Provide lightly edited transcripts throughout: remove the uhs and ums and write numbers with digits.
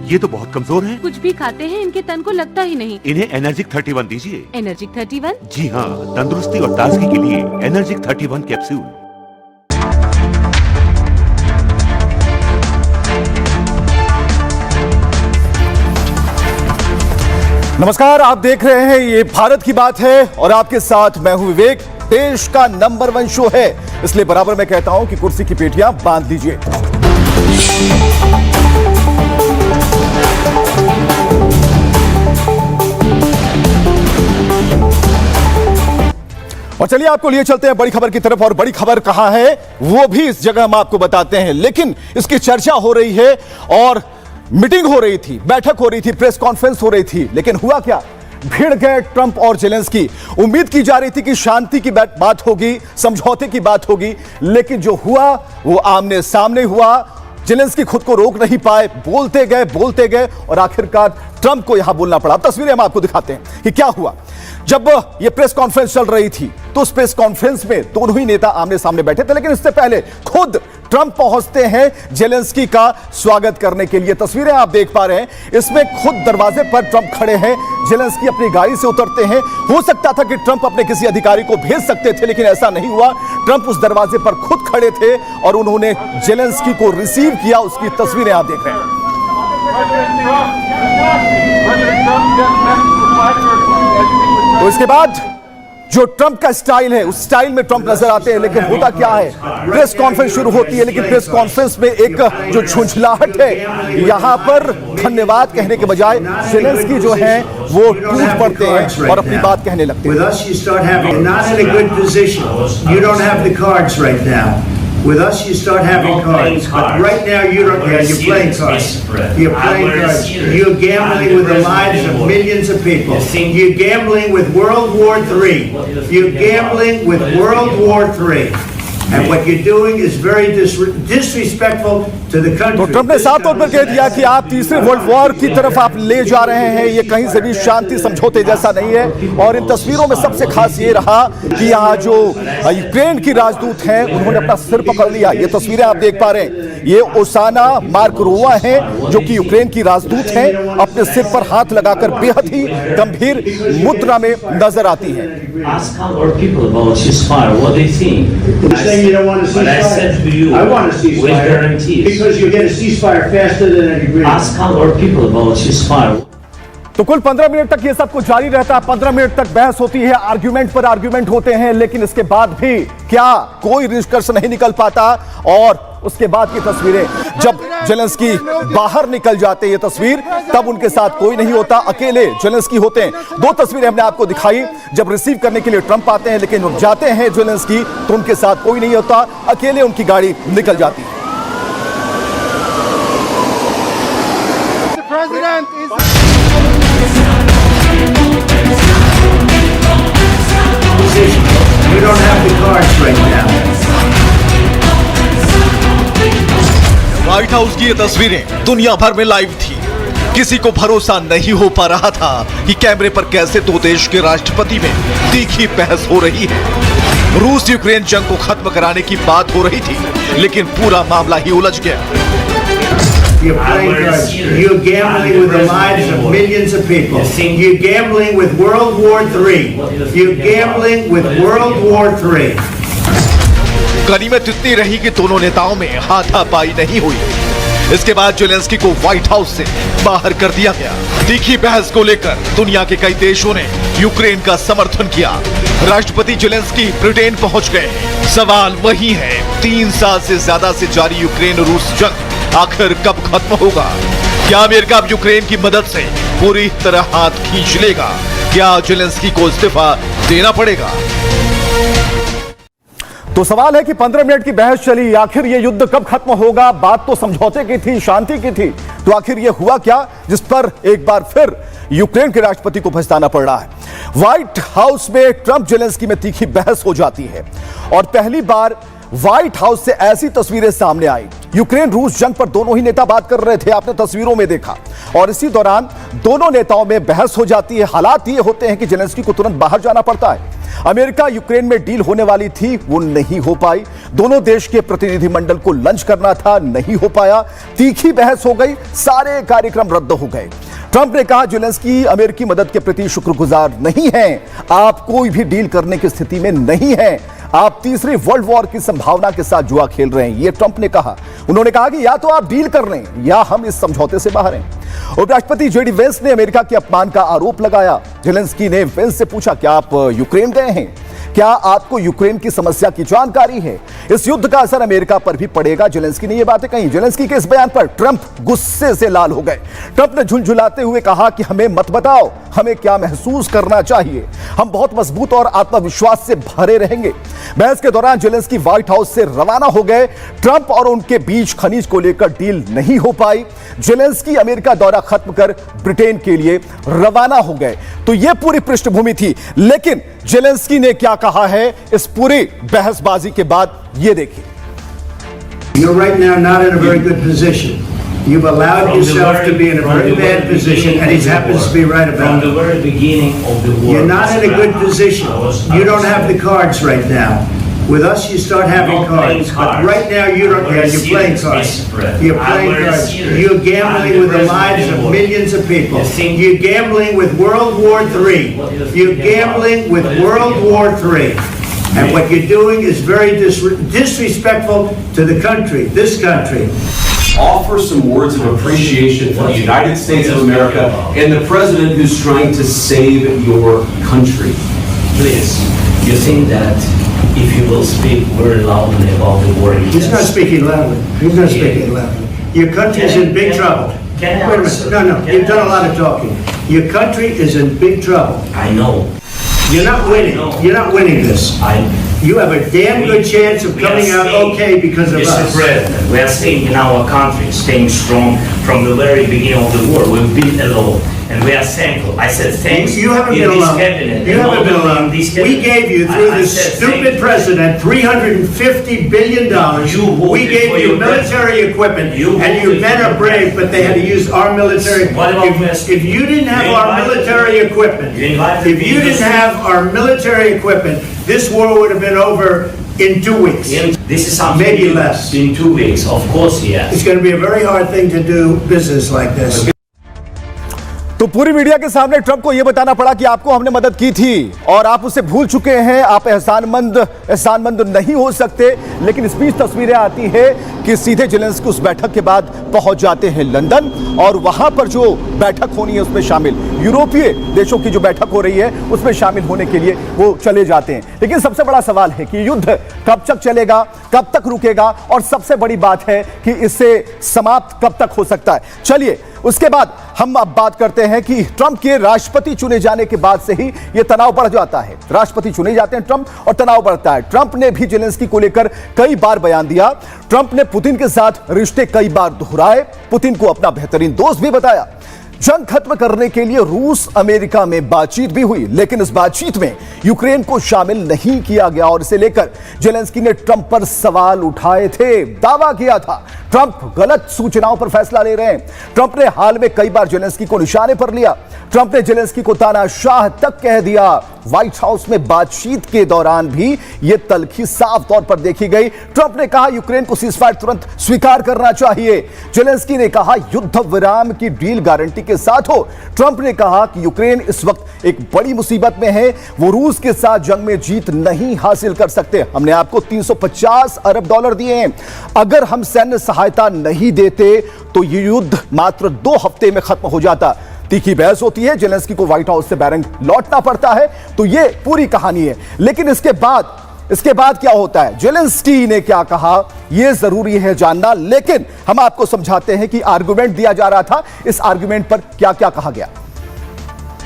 ये तो बहुत कमजोर हैं। कुछ भी खाते हैं इनके तन को लगता ही नहीं। इन्हें एनर्जिक 31 दीजिए। एनर्जिक 31? जी हाँ, तंदुरुस्ती और ताजगी के लिए एनर्जिक 31 कैप्सूल। नमस्कार, आप देख रहे हैं ये भारत की बात है और आपके साथ मैं हूं विवेक। देश का नंबर 1 शो है, इसलिए बराबर मैं कहता हूं कि कुर्सी की पेटियां बांध लीजिए। और चलिए आपको लिए चलते हैं बड़ी खबर की तरफ। और बड़ी खबर कहां है वो भी इस जगह हम आपको बताते हैं, लेकिन इसकी चर्चा हो रही है और मीटिंग हो रही थी, बैठक हो रही थी, प्रेस कॉन्फ्रेंस हो रही थी, लेकिन हुआ क्या? भिड़ गए ट्रंप और जेलेंस्की। उम्मीद की जा रही थी कि शांति की बात होगी, समझौते की बात होगी, लेकिन जो हुआ वो आमने सामने हुआ। जेलेंस्की खुद को रोक नहीं पाए, बोलते गए और आखिरकार ट्रंप को यहां बोलना पड़ा। तस्वीरें हम आपको दिखाते हैं कि क्या हुआ। जब यह प्रेस कॉन्फ्रेंस चल रही थी तो उस प्रेस कॉन्फ्रेंस में दोनों ही नेता आमने सामने बैठे थे, लेकिन इससे पहले खुद ट्रंप पहुंचते हैं जेलेंस्की का स्वागत करने के लिए। तस्वीरें आप देख पा रहे हैं, इसमें खुद दरवाजे पर ट्रंप खड़े हैं, जेलेंस्की अपनी गाड़ी से उतरते हैं। हो सकता था कि ट्रंप अपने किसी अधिकारी को भेज सकते थे, लेकिन ऐसा नहीं हुआ। ट्रंप उस दरवाजे पर खुद खड़े थे और उन्होंने जेलेंस्की को रिसीव किया। उसकी तस्वीरें आप देख रहे हैं। तो इसके बाद जो ट्रंप का स्टाइल है, उस स्टाइल में ट्रंप नजर आते हैं, लेकिन होता क्या है? प्रेस कॉन्फ्रेंस शुरू होती है, लेकिन प्रेस कॉन्फ्रेंस में एक जो झुंझलाहट है, यहां पर धन्यवाद कहने के बजाय जेलेंस्की जो है वो टूट पड़ते हैं और अपनी बात कहने लगते हैं। With us, you start having cards. But right now, you don't have. You're playing cards. You're playing cards. You're gambling with the lives of millions of people. You're gambling with World War III. You're gambling with World War III. And what you're doing is very disrespectful to the country. तो Trump ने साफ तौर पर कह दिया कि आप तीसरे वर्ल्ड वॉर की तरफ आप ले जा रहे हैं, ये कहीं से भी शांति समझौते जैसा नहीं है। और इन तस्वीरों में सबसे खास ये रहा कि यहाँ जो यूक्रेन की राजदूत हैं उन्होंने अपना सिर पकड़ लिया। ये तस्वीरें आप देख पा रहे हैं, ये ओसाना मार्कोरोवा हैं जो कि यूक्रेन की राजदूत हैं, अपने सिर पर हाथ लगाकर बेहद ही गंभीर मुद्रा में नजर आती हैं। You don't want to cease fire. I said to you, I want to cease fire. With guarantees. Because you get a ceasefire faster than an agreement. Ask our people about ceasefire. तो कुल 15 minute तक ये सब कुछ जारी रहता है। 15 minute तक बहस होती है, आर्ग्यूमेंट पर आर्ग्यूमेंट होते हैं, लेकिन इसके बाद भी क्या कोई निष्कर्ष नहीं निकल पाता। और उसके बाद की तस्वीरें, जब जेलेंस्की बाहर निकल जाते, ये तस्वीर, तब उनके साथ कोई नहीं होता, अकेले जेलेंस्की होते हैं। 2 तस्वीरें हमने आपको दिखाई, जब रिसीव करने के लिए ट्रंप आते हैं, लेकिन जाते हैं जेलेंस्की तो उनके साथ कोई नहीं होता, अकेले उनकी गाड़ी निकल जाती है। You don't have the cards right now. White house की ये तस्वीरें दुनिया भर में लाइव थी। किसी को भरोसा नहीं हो पा रहा था कि कैमरे पर कैसे दो देश के राष्ट्रपति में तीखी बहस हो रही है। रूस यूक्रेन जंग को खत्म कराने की बात हो रही थी, लेकिन पूरा मामला ही उलझ गया। You're playing cards. You're gambling with the lives of millions of people. You're gambling with World War III. You're gambling with World War III. गनीमत इतनी रही कि दोनों नेताओं में हाथापाई नहीं हुई। इसके बाद जेलेंस्की को व्हाइट हाउस से बाहर कर दिया गया। तीखी बहस को लेकर दुनिया के कई देशों ने यूक्रेन का समर्थन किया। राष्ट्रपति जेलेंस्की ब्रिटेन पहुंच गए। सवाल वही है, 3 साल से ज्यादा से जारी यूक्रेन रूस जंग आखिर कब खत्म होगा? क्या अमेरिका अब यूक्रेन की मदद से पूरी तरह हाथ खींच लेगा? क्या जेलेंस्की को इस्तीफा देना पड़ेगा? तो सवाल है कि 15 मिनट की बहस चली, आखिर ये युद्ध कब खत्म होगा? बात तो समझौते की थी, शांति की थी, तो आखिर ये हुआ क्या जिस पर एक बार फिर यूक्रेन के राष्ट्रपति को पछताना पड़ रहा है? व्हाइट हाउस में ट्रंप जेलेंस्की में तीखी बहस हो जाती है और पहली बार व्हाइट हाउस से ऐसी तस्वीरें सामने आई। यूक्रेन रूस जंग पर दोनों ही नेता बात कर रहे थे, आपने तस्वीरों में देखा, और इसी दौरान दोनों नेताओं में बहस हो जाती है। हालात ये होते हैं कि जेलेंस्की को तुरंत बाहर जाना पड़ता है। अमेरिका यूक्रेन में डील होने वाली थी, वो नहीं हो पाई। दोनों देश के प्रतिनिधिमंडल को लंच करना था, नहीं हो पाया। तीखी बहस हो गई, सारे कार्यक्रम रद्द हो गए। ट्रंप ने कहा जेलेंस्की अमेरिकी मदद के प्रति शुक्रगुजार नहीं हैं, आप कोई भी डील करने की स्थिति में नहीं हैं, आप तीसरी वर्ल्ड वॉर की संभावना के साथ जुआ खेल रहे हैं, यह ट्रंप ने कहा। उन्होंने कहा कि या तो आप डील कर लें या हम इस समझौते से बाहर हैं। उपराष्ट्रपति जेडी वेंस ने अमेरिका के अपमान का आरोप लगाया। जेलेंस्की ने वेंस से पूछा, क्या आप यूक्रेन गए हैं? क्या आपको यूक्रेन की समस्या की जानकारी है? इस युद्ध का असर अमेरिका पर भी पड़ेगा। जेलेंस्की ने यह बातें कही। जेलेंस्की के इस बयान पर ट्रंप गुस्से से लाल हो गए। ट्रंप ने झुलझुलाते हुए कहा कि हमें मत बताओ हमें क्या महसूस करना चाहिए, हम बहुत मजबूत और आत्मविश्वास से भरे रहेंगे। बहस के दौरान जेलेंस्की व्हाइट हाउस से रवाना हो गए। ट्रंप और उनके बीच खनिज को लेकर डील नहीं हो पाई। जेलेंस्की अमेरिका दौरा खत्म कर ब्रिटेन के लिए रवाना हो गए। तो यह पूरी पृष्ठभूमि थी, लेकिन जेलेंस्की ने क्या कहा है इस पूरी बहसबाजी के बाद, ये देखिए। You're right now not in a very good position. You've allowed yourself to be in a very bad position, and he happens to be right about From the it. very beginning of the war. You're not in a good position. You don't have the cards right now. With us, you start having cards. But right now, you don't. Yeah, you're playing cards. You're playing cards. You're gambling with the lives of millions of people. You're gambling with World War III. You're gambling with World War III. And what you're doing is very disrespectful to the country, this country. Offer some words of appreciation for the United States of America and the president who's trying to save your country. Please, you think that if you will speak very loudly about the war, He's not speaking loudly. He's not speaking loudly. Your country is in big trouble. Can I Wait a answer? minute. No, you've done a lot of talking. Your country is in big trouble. I know. You're not winning. You're not winning this. You have a damn good chance of coming out okay because of Mr. us. President, we are staying in our country, staying strong from the very beginning of the war. We've been alone, and we are thankful. I said thanks. You haven't in been this alone. cabinet, You and haven't not been only in alone. this We cabinet. gave you, through I this said stupid thank you. president, $350 billion. You voted We gave for you your military president. equipment, You and your voted men for are your brave, president. but they had to use our military. What about West? If you didn't have You our invited military me. equipment, You invited if me you to didn't speak. have our military equipment, this war would have been over in 2 weeks. This is something Maybe new. less. In 2 weeks, of course, yes. It's going to be a very hard thing to do business like this. तो पूरी media के सामने Trump को यह बताना पड़ा कि आपको हमने मदद की थी और आप उसे भूल चुके हैं, आप एहसानमंद नहीं हो सकते। लेकिन इस बीच तस्वीरें आती है कि सीधे जेलेंस्की उस बैठक के बाद पहुंच जाते हैं लंदन, और वहां पर जो बैठक होनी है उसमें शामिल यूरोपीय देशों की जो बैठक हो रही है उसमें शामिल होने के लिए वो चले जाते हैं। लेकिन सबसे बड़ा सवाल है कि युद्ध कब तक चलेगा, कब तक रुकेगा, और सबसे बड़ी बात है कि इसे समाप्त कब तक हो सकता है। चलिए उसके बाद हम अब बात करते हैं कि ट्रंप के राष्ट्रपति चुने जाने के बाद से ही यह तनाव बढ़ जाता है। राष्ट्रपति चुने जाते हैं ट्रंप और तनाव बढ़ता है। ट्रंप ने भी जेलेंस्की को लेकर कई बार बयान दिया। ट्रंप ने पुतिन के साथ रिश्ते कई बार दोहराए, पुतिन को अपना बेहतरीन दोस्त भी बताया। जंग खत्म करने के लिए रूस अमेरिका में बातचीत भी हुई, लेकिन इस बातचीत में यूक्रेन को शामिल नहीं किया गया और इसे लेकर जेलेंस्की ने ट्रंप पर सवाल उठाए थे, दावा किया था ट्रंप गलत सूचनाओं पर फैसला ले रहे हैं। ट्रंप ने हाल में कई बार जेलेंस्की को निशाने पर लिया। ट्रंप ने जेलेंस्की को तानाशाह तक कह दिया। व्हाइट हाउस में बातचीत के दौरान भी यह तल्खी साफ तौर पर देखी गई। ट्रंप ने कहा यूक्रेन को सीजफायर तुरंत स्वीकार करना चाहिए। जेलेंस्की ने कहा युद्ध विराम की डील गारंटी के साथ हो। ट्रंप ने कहा कि यूक्रेन इस वक्त एक बड़ी मुसीबत में है, वो रूस के साथ जंग में जीत नहीं हासिल कर सकते। हमने आपको 350 अरब डॉलर दिए हैं, अगर हम सैन्य सहायता नहीं देते तो ये युद्ध मात्र 2 हफ्ते में खत्म हो जाता। तीखी बहस होती है, जेलेंस्की को व्हाइट हाउस से बैरंग लौटना पड़ता है। तो ये पूरी कहानी है। लेकिन इसके बाद क्या होता है, जेलेंस्की ने क्या कहा, यह जरूरी है जानना। लेकिन हम आपको समझाते हैं कि आर्गुमेंट दिया जा रहा था, इस आर्गुमेंट पर क्या क्या कहा गया।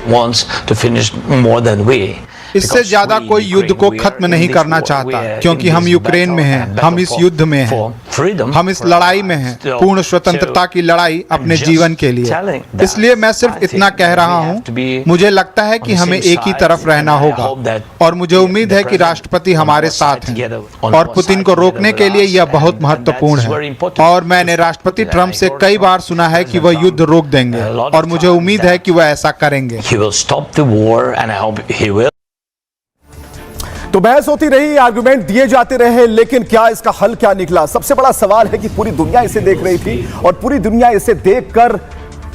wants to finish more than we. इससे ज्यादा कोई युद्ध को खत्म नहीं करना चाहता, क्योंकि हम यूक्रेन में हैं, हम इस युद्ध में हैं। freedom. हम इस लड़ाई में हैं, पूर्ण स्वतंत्रता की लड़ाई अपने जीवन के लिए। इसलिए मैं सिर्फ इतना कह रहा हूं, मुझे लगता है कि हमें एक ही तरफ रहना होगा और मुझे उम्मीद है कि राष्ट्रपति हमारे साथ हैं और पुतिन को रोकने के लिए यह बहुत महत्वपूर्ण है। और मैंने राष्ट्रपति ट्रंप से कई बार सुना है कि वह युद्ध रोक देंगे और मुझे उम्मीद है कि वह ऐसा करेंगे। He will stop the war and I hope he will. तो बहस होती रही, आर्गुमेंट दिए जाते रहे, लेकिन क्या इसका हल क्या निकला? सबसे बड़ा सवाल है कि पूरी दुनिया इसे देख रही थी और पूरी दुनिया इसे देखकर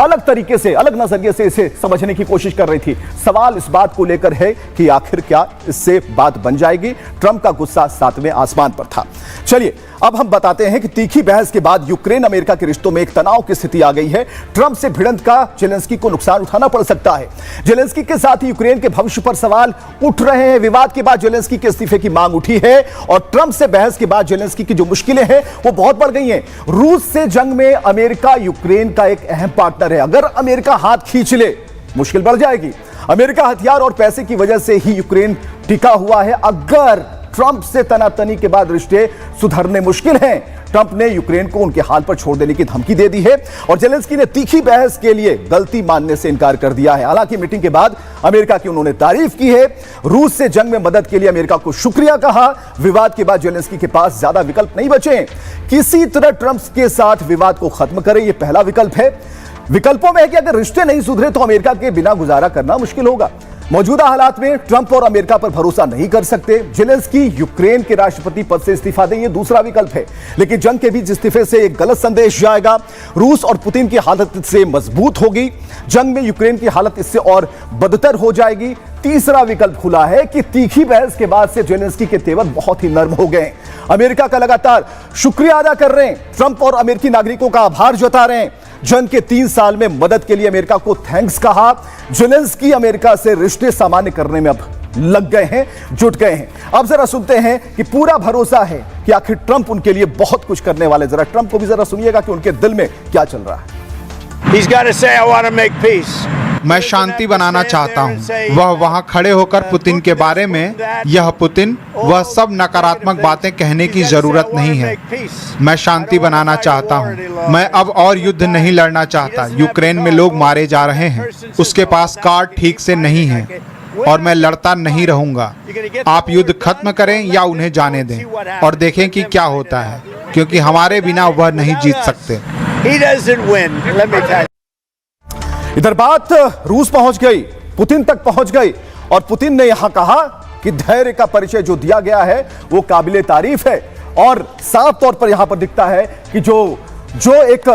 अलग तरीके से, अलग नजरिए से इसे समझने की कोशिश कर रही थी। सवाल इस बात को लेकर है कि आखिर क्या इससे बात बन जाएगी? ट्रंप का गुस्सा सातवें आसमान पर था। चलिए अब हम बताते हैं कि तीखी बहस के बाद यूक्रेन अमेरिका के रिश्तों में एक तनाव की स्थिति आ गई है। ट्रंप से भिड़ंत का जेलेंस्की को नुकसान उठाना पड़ सकता है। जेलेंस्की के साथ ही यूक्रेन के भविष्य पर सवाल उठ रहे हैं। विवाद के बाद जेलेंस्की के इस्तीफे की मांग उठी है और ट्रंप से बहस के बाद जेलेंस्की की जो मुश्किलें हैं वो बहुत बढ़ गई हैं। रूस से जंग में अमेरिका यूक्रेन का एक अहम पार्टनर है। अगर अमेरिका हाथ खींच ले, मुश्किल बढ़ जाएगी। अमेरिका हथियार और पैसे की वजह से ही यूक्रेन टिका हुआ है। अगर ट्रंप से तनातनी के बाद रिश्ते सुधरने मुश्किल हैं। ट्रंप ने यूक्रेन को उनके हाल पर छोड़ देने की धमकी दे दी है और जेलेंस्की ने तीखी बहस के लिए गलती मानने से इनकार कर दिया है। हालांकि मीटिंग के बाद अमेरिका की उन्होंने तारीफ की है। रूस से जंग में मदद के लिए अमेरिका को शुक्रिया कहा। विवाद के बाद जेलेंस्की के पास ज्यादा विकल्प नहीं बचे हैं। किसी तरह ट्रंप के साथ विवाद को खत्म करें, यह पहला विकल्प है। विकल्पों में है कि अगर रिश्ते नहीं सुधरे तो अमेरिका के बिना गुजारा करना मुश्किल होगा। मौजूदा हालात में ट्रंप और अमेरिका पर भरोसा नहीं कर सकते। जेलेंस्की यूक्रेन के राष्ट्रपति पद से इस्तीफा दें, यह दूसरा विकल्प है। लेकिन जंग के बीच इस्तीफे से एक गलत संदेश जाएगा। रूस और पुतिन की हालत इससे मजबूत होगी। जंग में यूक्रेन की हालत इससे और बदतर हो जाएगी। तीसरा विकल्प खुला है कि तीखी बहस के बाद से जेलेंस्की के तेवर बहुत ही नर्म हो गए। अमेरिका का लगातार शुक्रिया अदा कर रहे हैं। ट्रंप और अमेरिकी नागरिकों का आभार जता रहे हैं। जंग के 3 साल में मदद के लिए अमेरिका को थैंक्स कहा। जेलेंस्की अमेरिका से रिश्ते सामान्य करने में अब लग गए हैं, जुट गए हैं। अब जरा सुनते हैं कि पूरा भरोसा है कि आखिर ट्रंप उनके लिए बहुत कुछ करने वाले। जरा ट्रंप को भी जरा सुनिएगा कि उनके दिल में क्या चल रहा है। He's got to say, I want to make peace. मैं शांति बनाना चाहता हूं। वह वहां खड़े होकर पुतिन के बारे में, यह पुतिन, वह सब नकारात्मक बातें कहने की जरूरत नहीं है। मैं शांति बनाना चाहता हूं। मैं अब और युद्ध नहीं लड़ना चाहता। यूक्रेन में लोग मारे जा रहे हैं। उसके पास कार्ड ठीक से नहीं है और मैं लड़ता नहीं रहूंगा। आप युद्ध खत्म करें या उन्हें जाने दें और देखें कि क्या होता है, क्योंकि हमारे बिना वह नहीं जीत सकते। He doesn't win. Let me tell you. इधर बात रूस पहुंच गई, पुतिन तक पहुंच गई और पुतिन ने यहां कहा कि धैर्य का परिचय जो दिया गया है वो काबिले तारीफ है। और साफ तौर पर यहां पर दिखता है कि जो एक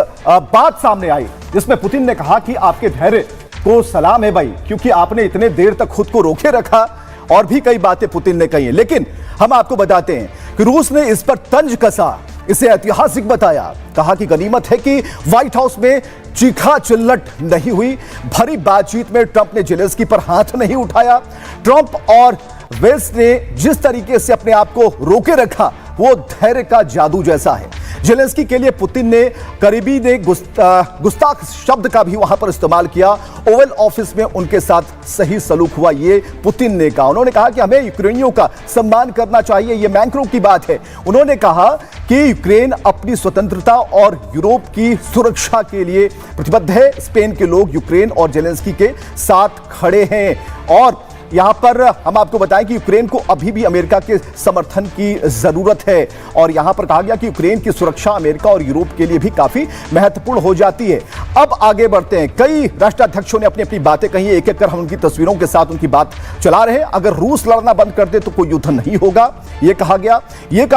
बात सामने आई जिसमें पुतिन ने कहा कि आपके धैर्य को सलाम है भाई, क्योंकि आपने इतने देर तक खुद को रोके रखा। और भी कई बातें पुतिन ने कही हैं, लेकिन हम आपको बताते हैं कि रूस ने इस पर तंज कसा, इसे ऐतिहासिक बताया। कहा कि गनीमत है कि व्हाइट हाउस में चीखा चिल्लट नहीं हुई। भरी बातचीत में ट्रंप ने जेलेंस्की पर हाथ नहीं उठाया। ट्रंप और वेस्ट ने जिस तरीके से अपने आप को रोके रखा वो धैर्य का जादू जैसा है। जेलेंस्की के लिए पुतिन ने करीबी ने गुस्ताख शब्द का भी वहां पर इस्तेमाल किया। ओवल ऑफिस में उनके साथ सही सलूक हुआ, ये पुतिन ने कहा। उन्होंने कहा कि हमें यूक्रेनियों का सम्मान करना चाहिए, ये मैक्रों की बात है। उन्होंने कहा कि यूक्रेन अपनी स्वतंत्रता और यूरोप की सुरक्षा के लिए प्रतिबद्ध है। स्पेन के लोग यूक्रेन और जेलेंस्की के साथ खड़े हैं। और यहां पर हम आपको बताएं कि यूक्रेन को अभी भी अमेरिका के समर्थन की जरूरत है। और यहां पर कहा गया कि यूक्रेन की सुरक्षा अमेरिका और यूरोप के लिए भी काफी महत्वपूर्ण हो जाती है। अब आगे बढ़ते हैं। कई राष्ट्राध्यक्षों ने अपनी अपनी बातें कही, एक एक कर हम उनकी तस्वीरों के साथ उनकी बात चला रहे हैं। अगर रूस लड़ना बंद कर दे तो कोई युद्ध नहीं होगा, यह कहा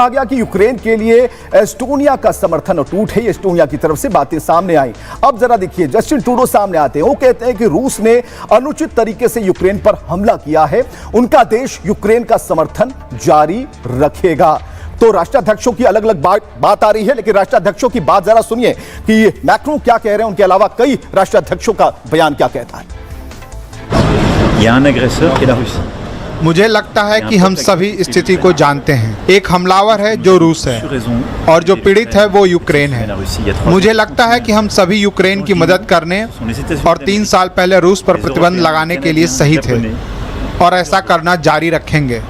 गया कि यूक्रेन के लिए एस्टोनिया का समर्थन अटूट है। एस्टोनिया की तरफ से बातें सामने आई। अब जरा देखिए, जस्टिन ट्रूडो सामने आते हैं। वो कहते हैं कि रूस ने अनुचित तरीके से यूक्रेन पर हमला किया है। उनका देश यूक्रेन का समर्थन जारी रखेगा। तो राष्ट्राध्यक्षों की अलग अलग बात आ रही है, लेकिन राष्ट्राध्यक्षों की बात जरा सुनिए कि मैक्रों क्या कह रहे हैं। उनके अलावा कई राष्ट्राध्यक्षों का बयान क्या कहता है। मुझे लगता है कि हम सभी स्थिति को जानते हैं। एक हमलावर है जो रूस है और जो पीड़ित है वो यूक्रेन है। मुझे लगता है कि हम सभी यूक्रेन की मदद करने और 3 साल पहले रूस पर प्रतिबंध लगाने के लिए सही थे और ऐसा करना जारी रखेंगे।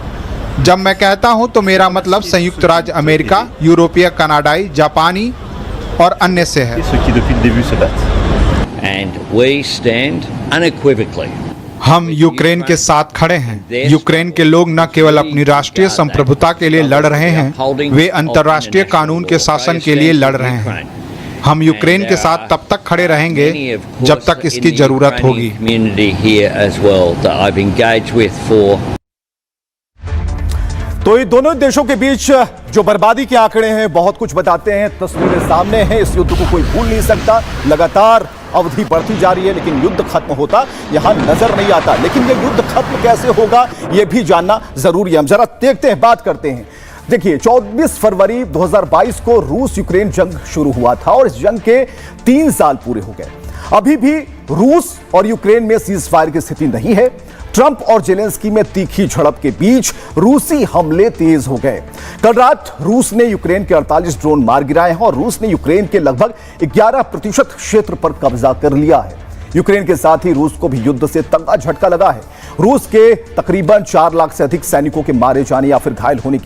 जब मैं कहता हूं तो मेरा मतलब संयुक्त राज्य अमेरिका, यूरोपीय, कनाडाई, जापानी और अन्य से है। And we stand unequivocally. हम यूक्रेन के साथ खड़े हैं। यूक्रेन के लोग न केवल अपनी राष्ट्रीय संप्रभुता के लिए लड़ रहे हैं, वे अंतर्राष्ट्रीय कानून के शासन के लिए लड़ रहे हैं। हम यूक्रेन के साथ तब तक खड़े रहेंगे जब तक इसकी जरूरत होगी। तो ये दोनों देशों के बीच जो बर्बादी के आंकड़े हैं बहुत कुछ बताते हैं, तस्वीरें सामने हैं। इस युद्ध को कोई भूल नहीं सकता। लगातार अवधि बढ़ती जा रही है लेकिन युद्ध खत्म होता यहां नजर नहीं आता। लेकिन ये युद्ध खत्म कैसे होगा ये भी जानना जरूरी है। हम जरा देखते हैं, बात करते हैं। देखिए 24 फरवरी 2022 को रूस यूक्रेन जंग शुरू हुआ था और इस जंग के 3 साल पूरे हो गए। अभी भी रूस और यूक्रेन में सीज फायर की स्थिति नहीं है। ट्रंप और जेलेंस्की में तीखी झड़प के बीच रूसी हमले तेज हो गए। कल रात रूस ने यूक्रेन के 48 ड्रोन मार गिराए हैं और रूस ने यूक्रेन के लगभग 11% क्षेत्र पर कब्जा कर लिया है। यूक्रेन के साथ ही रूस को भी युद्ध से तगड़ा झटका लगा है। रूस के तकरीबन 4 लाख से अधिक सैनिकों के मारे जाने या फिर घायल होने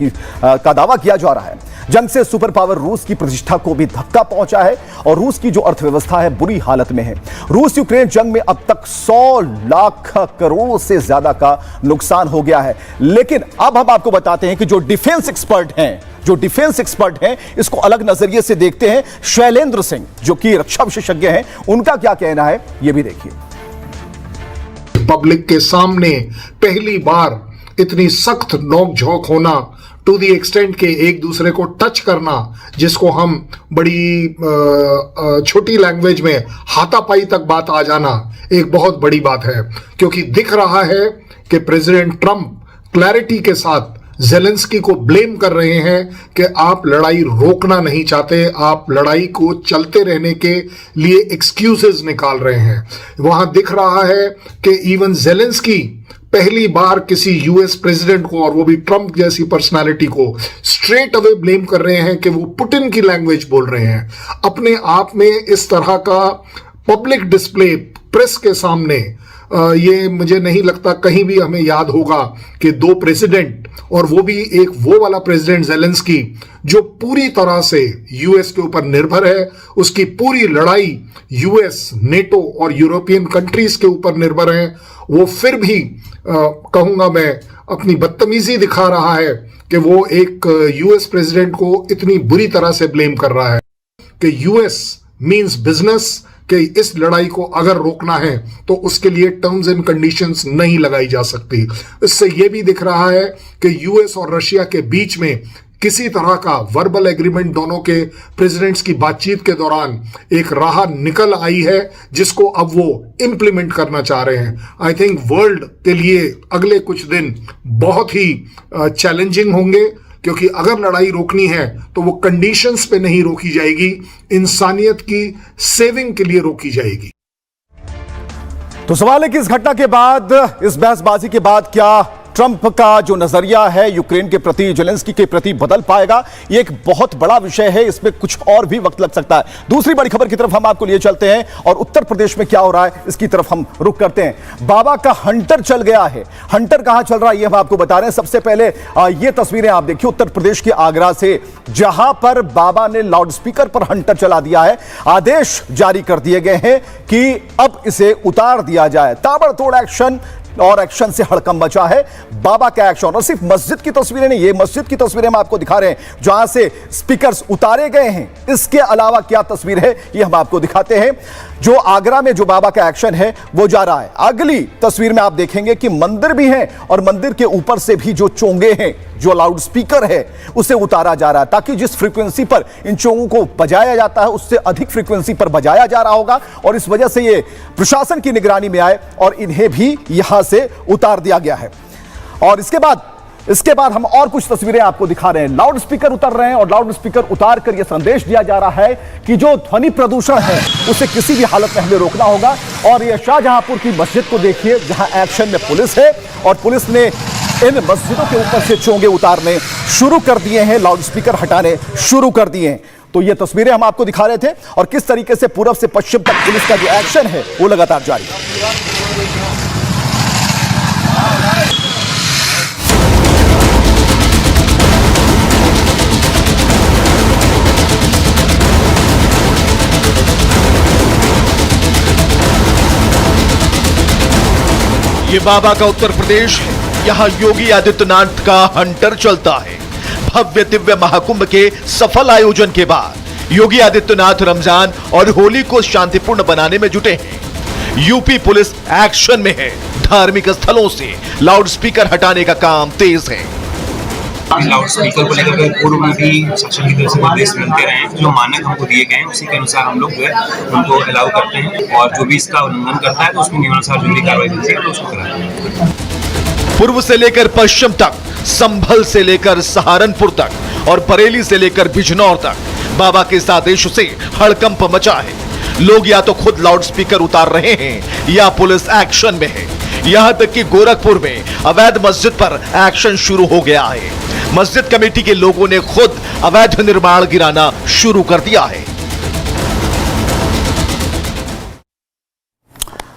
का दावा किया जा रहा है। जंग से सुपर पावर रूस की प्रतिष्ठा को भी धक्का पहुंचा है और रूस की जो अर्थव्यवस्था है बुरी हालत में है। रूस यूक्रेन जंग में अब तक 100 लाख करोड़ से ज्यादा का नुकसान हो गया है। लेकिन अब हम आपको बताते हैं कि जो डिफेंस एक्सपर्ट हैं इसको अलग नजरिए से देखते हैं। शैलेंद्र सिंह जो कि रक्षा विशेषज्ञ हैं, उनका क्या कहना है ये भी देखिए। पब्लिक के सामने पहली बार इतनी सख्त नोक-झोंक होना, टू दी एक्सटेंट के एक दूसरे को टच करना, जिसको हम बड़ी छोटी लैंग्वेज में हाथापाई तक बात आ जाना, एक बहुत बड़ी बात है। क्योंकि दिख रहा है कि प्रेसिडेंट ट्रंप क्लैरिटी के साथ जेलेंस्की को ब्लेम कर रहे हैं कि आप लड़ाई रोकना नहीं चाहते, आप लड़ाई को चलते रहने के लिए एक्सक्यूजेस निकाल रहे हैं। वहां दिख रहा है कि इवन जेलेंस्की पहली बार किसी यूएस प्रेसिडेंट को, और वो भी ट्रंप जैसी पर्सनालिटी को, स्ट्रेट अवे ब्लेम कर रहे हैं कि वो पुतिन की लैंग्वेज बोल रहे हैं। अपने आप में इस तरह का पब्लिक डिस्प्ले प्रेस के सामने, ये मुझे नहीं लगता कहीं भी हमें याद होगा कि 2 प्रेसिडेंट, और वो भी एक वो वाला प्रेसिडेंट जेलेंस्की जो पूरी तरह से यूएस के ऊपर निर्भर है, उसकी पूरी लड़ाई यूएस, नेटो और यूरोपियन कंट्रीज के ऊपर निर्भर है, वो फिर भी कहूंगा मैं अपनी बदतमीजी दिखा रहा है कि वो एक यूएस प्रेसिडेंट को इतनी बुरी तरह से ब्लेम कर रहा है कि यूएस मींस बिजनेस, कि इस लड़ाई को अगर रोकना है तो उसके लिए टर्म्स एंड कंडीशंस नहीं लगाई जा सकती। इससे यह भी दिख रहा है कि यूएस और रशिया के बीच में किसी तरह का वर्बल एग्रीमेंट दोनों के प्रेसिडेंट्स की बातचीत के दौरान एक राह निकल आई है, जिसको अब वो इंप्लीमेंट करना चाह रहे हैं। आई थिंक वर्ल्ड के लिए अगले कुछ दिन बहुत ही चैलेंजिंग होंगे, क्योंकि अगर लड़ाई रोकनी है तो वो कंडीशंस पे नहीं रोकी जाएगी, इंसानियत की सेविंग के लिए रोकी जाएगी। तो सवाल है कि इस घटना के बाद, इस बहसबाजी के बाद क्या ट्रंप का जो नजरिया है यूक्रेन के प्रति, जेलेंस्की के प्रति बदल पाएगा? ये एक बहुत बड़ा विषय है, इसमें कुछ और भी वक्त लग सकता है। दूसरी बड़ी खबर की तरफ हम आपको लिए चलते हैं और उत्तर प्रदेश में क्या हो रहा है इसकी तरफ हम रुख करते हैं। बाबा का हंटर चल गया है। हंटर कहां चल रहा है ये हम आपको बता रहे हैं। सबसे पहले ये तस्वीरें आप देखिए उत्तर प्रदेश के आगरा से, जहां पर बाबा ने लाउडस्पीकर पर हंटर चला दिया है। आदेश जारी कर दिए गए हैं कि अब इसे उतार दिया जाए। ताबड़तोड़ एक्शन और एक्शन से हड़कंप मचा है बाबा का एक्शन। और सिर्फ मस्जिद की तस्वीरें नहीं, ये मस्जिद की तस्वीरें हम आपको दिखा रहे हैं जहां से स्पीकर्स उतारे गए हैं। इसके अलावा क्या तस्वीर है ये हम आपको दिखाते हैं। जो आगरा में जो बाबा का एक्शन है वो जा रहा है। अगली तस्वीर में आप देखेंगे कि मंदिर भी है और मंदिर के ऊपर से भी जो चोंगे हैं, जो लाउड स्पीकर है, उसे उतारा जा रहा है ताकि जिस फ्रीक्वेंसी पर इन चोंगों को बजाया जाता है उससे अधिक फ्रीक्वेंसी पर बजाया जा रहा होगा और इस वजह से ये प्रशासन की निगरानी में आए और इन्हें भी यहां से उतार दिया गया है। और इसके बाद हम और कुछ तस्वीरें आपको दिखा रहे हैं। लाउड स्पीकर उतर रहे हैं और लाउड स्पीकर उतार कर यह संदेश दिया जा रहा है कि जो ध्वनि प्रदूषण है उसे किसी भी हालत में हमें रोकना होगा। और यह शाहजहांपुर की मस्जिद को देखिए जहां एक्शन में पुलिस है और पुलिस ने इन मस्जिदों के ऊपर से चोंगे उतारने शुरू कर दिए हैं, लाउड स्पीकर हटाने शुरू कर दिए हैं। तो ये तस्वीरें हम आपको दिखा रहे थे और किस तरीके से पूरब से पश्चिम तक पुलिस का जो एक्शन है वो लगातार जारी है। ये बाबा का उत्तर प्रदेश है। यहाँ योगी आदित्यनाथ का हंटर चलता है। भव्य दिव्य महाकुंभ के सफल आयोजन के बाद योगी आदित्यनाथ रमजान और होली को शांतिपूर्ण बनाने में जुटे हैं। यूपी पुलिस एक्शन में है। धार्मिक स्थलों से लाउडस्पीकर हटाने का काम तेज है। लाउड स्पीकर को लेकर पूर्व में भी शासन की तरफ से निर्देश मिलते रहे हैं। जो मानक हमको दिए गए हैं उसी के अनुसार हम लोग जो है उनको अलाउ करते हैं, और जो भी इसका उल्लंघन करता है तो उसमें नियमानुसार जो भी कार्रवाई मिलती है तो उसको कराते हैं। पूर्व से लेकर पश्चिम तक, संभल से लेकर सहारनपुर तक और बरेली से लेकर बिजनौर तक बाबा के इस आदेश से हड़कंप मचा है। लोग या तो खुद लाउडस्पीकर उतार रहे हैं या पुलिस एक्शन में है। यहां तक कि गोरखपुर में अवैध मस्जिद पर एक्शन शुरू हो गया है। मस्जिद कमेटी के लोगों ने खुद अवैध निर्माण गिराना शुरू कर दिया है।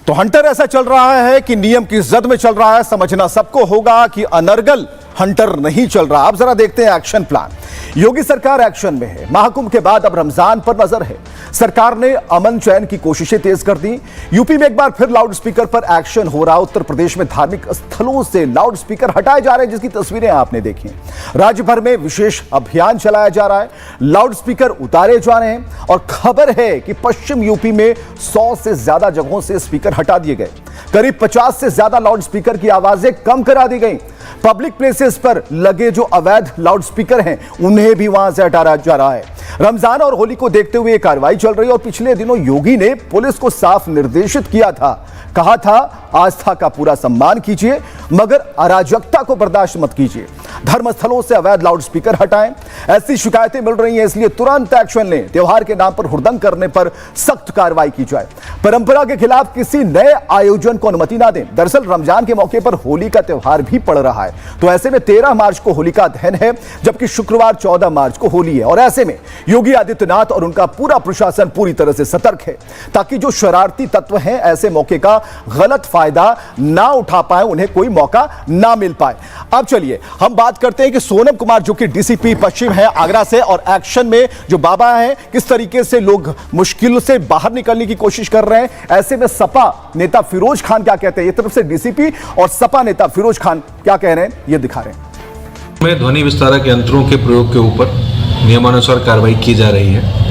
तो हंटर ऐसा चल रहा है कि नियम की जद में चल रहा है। समझना सबको होगा कि अनर्गल हंटर नहीं चल रहा। अब जरा देखते हैं एक्शन प्लान। योगी सरकार एक्शन में है। महाकुंभ के बाद अब रमजान पर नजर है। सरकार ने अमन चैन की कोशिशें तेज कर दी। यूपी में एक बार फिर लाउडस्पीकर पर एक्शन हो रहा। उत्तर प्रदेश में धार्मिक स्थलों से लाउडस्पीकर हटाए जा रहे हैं, जिसकी तस्वीरें आपने देखी। राज्य भर में विशेष अभियान चलाया जा रहा है। लाउडस्पीकर उतारे जा रहे हैं और खबर है कि पश्चिम यूपी में 100 से ज्यादा जगहों से स्पीकर हटा दिए गए। करीब 50 से ज्यादा लाउडस्पीकर की आवाजें कम करा दी गई। पब्लिक प्लेसेस पर लगे जो अवैध लाउडस्पीकर हैं उन्हें भी वहां से हटाया जा रहा है। रमजान और होली को देखते हुए कार्रवाई चल रही है और पिछले दिनों योगी ने पुलिस को साफ निर्देशित किया था, कहा था आस्था का पूरा सम्मान कीजिए मगर अराजकता को बर्दाश्त मत कीजिए। धर्मस्थलों से अवैध लाउडस्पीकर हटाएं। ऐसी शिकायतें मिल रही हैं, इसलिए तुरंत एक्शन लें। त्योहार के नाम पर हुड़दंग करने पर सख्त कार्रवाई की जाए। परंपरा के खिलाफ किसी नए आयोजन को अनुमति ना दें। दरअसल रमजान के मौके पर होली का त्योहार भी पड़ रहा है, तो ऐसे में 13 मार्च को होलिका दहन है, जबकि शुक्रवार 14 मार्च को होली है। और ऐसे में योगी आदित्यनाथ और उनका पूरा प्रशासन पूरी तरह से सतर्क है ताकि जो शरारती तत्व हैं ऐसे मौके का गलत फायदा ना उठा पाए, उन्हें कोई मौका ना मिल पाए। अब चलिए हम बात करते हैं कि सोनम कुमार जो कि डीसीपी पश्चिम है आगरा से, और एक्शन में जो बाबा हैं किस तरीके से लोग मुश्किल से बाहर निकलने की कोशिश कर रहे हैं। ऐसे में सपा नेता फिरोज खान क्या कहते हैं, ये तरफ से डीसीपी और सपा नेता फिरोज खान क्या कह रहे हैं ये दिखा रहे हैं। में ध्वनि विस्तारक यंत्रों के प्रयोग के ऊपर नियमानुसार कार्रवाई की जा रही है।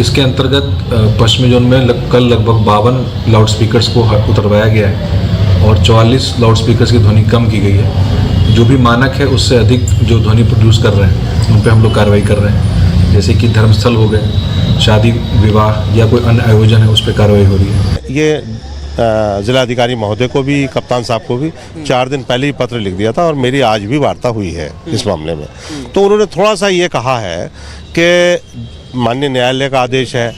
इसके अंतर्गत पश्चिमी जोन में कल लगभग 52 लाउडस्पीकर्स को उतरवाया गया है और 44 लाउडस्पीकर्स की ध्वनि कम की गई है। जो भी मानक है उससे अधिक जो ध्वनि प्रोड्यूस कर रहे हैं उन पर हम लोग कार्रवाई कर रहे हैं। जैसे कि धर्मस्थल हो गए, शादी विवाह या कोई अन्य आयोजन है उस पर कार्रवाई हो रही है। ये जिलाधिकारी महोदय को भी, कप्तान साहब को भी 4 दिन पहले ही पत्र लिख दिया था और मेरी आज भी वार्ता हुई है इस मामले में। तो उन्होंने थोड़ा सा ये कहा है कि माननीय न्यायालय का आदेश है,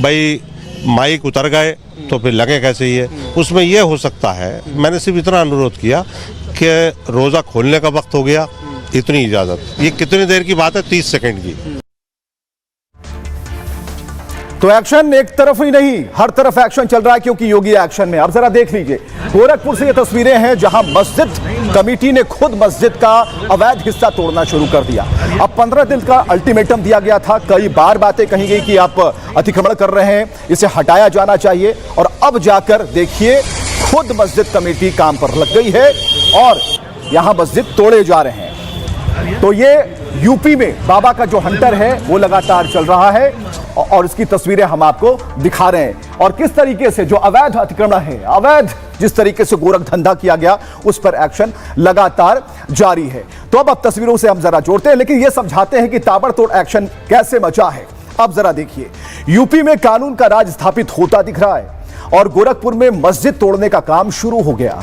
भाई माइक उतर गए तो फिर लगे कैसे ये, उसमें यह हो सकता है। मैंने सिर्फ इतना अनुरोध किया कि रोज़ा खोलने का वक्त हो गया, इतनी इजाज़त। ये कितनी देर की बात है, 30 सेकंड की। तो एक्शन एक तरफ ही नहीं, हर तरफ एक्शन चल रहा है क्योंकि योगी एक्शन में। अब जरा देख लीजिए गोरखपुर से ये तस्वीरें हैं जहां मस्जिद कमेटी ने खुद मस्जिद का अवैध हिस्सा तोड़ना शुरू कर दिया। अब 15 दिन का अल्टीमेटम दिया गया था, कई बार बातें कही गई कि आप अतिक्रमण कर रहे हैं, इसे हटाया जाना चाहिए, और अब जाकर देखिए खुद मस्जिद कमेटी काम पर लग गई है और यहां मस्जिद तोड़े जा रहे हैं। तो ये यूपी में बाबा का जो हंटर है वो लगातार चल रहा है और इसकी तस्वीरें हम आपको दिखा रहे हैं। और किस तरीके से जो अवैध अतिक्रमण है, अवैध जिस तरीके से गोरख धंधा किया गया उस पर एक्शन लगातार जारी है। तो अब तस्वीरों से हम जरा जोड़ते हैं, लेकिन यह समझाते हैं कि ताबड़तोड़ एक्शन कैसे मचा है। अब जरा देखिए, यूपी में कानून का राज स्थापित होता दिख रहा है और गोरखपुर में मस्जिद तोड़ने का काम शुरू हो गया।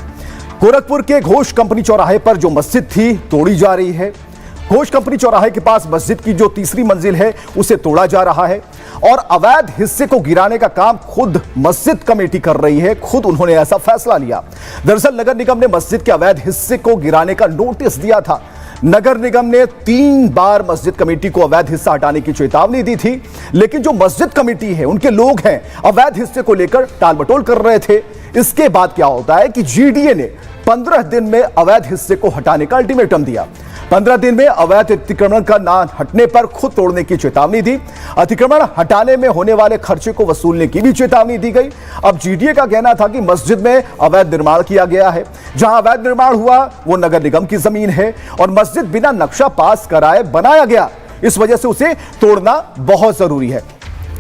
गोरखपुर के घोष कंपनी चौराहे पर जो मस्जिद थी तोड़ी जा रही है। घोष कंपनी चौराहे के पास मस्जिद की जो तीसरी मंजिल है उसे तोड़ा जा रहा है और अवैध हिस्से को गिराने का काम खुद मस्जिद कमेटी कर रही है। खुद उन्होंने ऐसा फैसला लिया। दरअसल नगर निगम ने मस्जिद के अवैध हिस्से को गिराने का नोटिस दिया था। नगर निगम ने 3 बार मस्जिद कमेटी को अवैध हिस्सा हटाने की चेतावनी दी थी, लेकिन जो मस्जिद कमेटी है उनके लोग हैं अवैध हिस्से को लेकर टालमटोल कर रहे थे। इसके बाद क्या होता है कि जीडीए ने 15 दिन में अवैध हिस्से को हटाने का अल्टीमेटम दिया। 15 दिन में अवैध अतिक्रमण का ना हटने पर खुद तोड़ने की चेतावनी दी। अतिक्रमण हटाने में होने वाले खर्चे को वसूलने की भी चेतावनी दी गई। अब जीडीए का कहना था कि मस्जिद में अवैध निर्माण किया गया है, जहां अवैध निर्माण हुआ वो नगर निगम की जमीन है और मस्जिद बिना नक्शा पास कराए बनाया गया, इस वजह से उसे तोड़ना बहुत जरूरी है।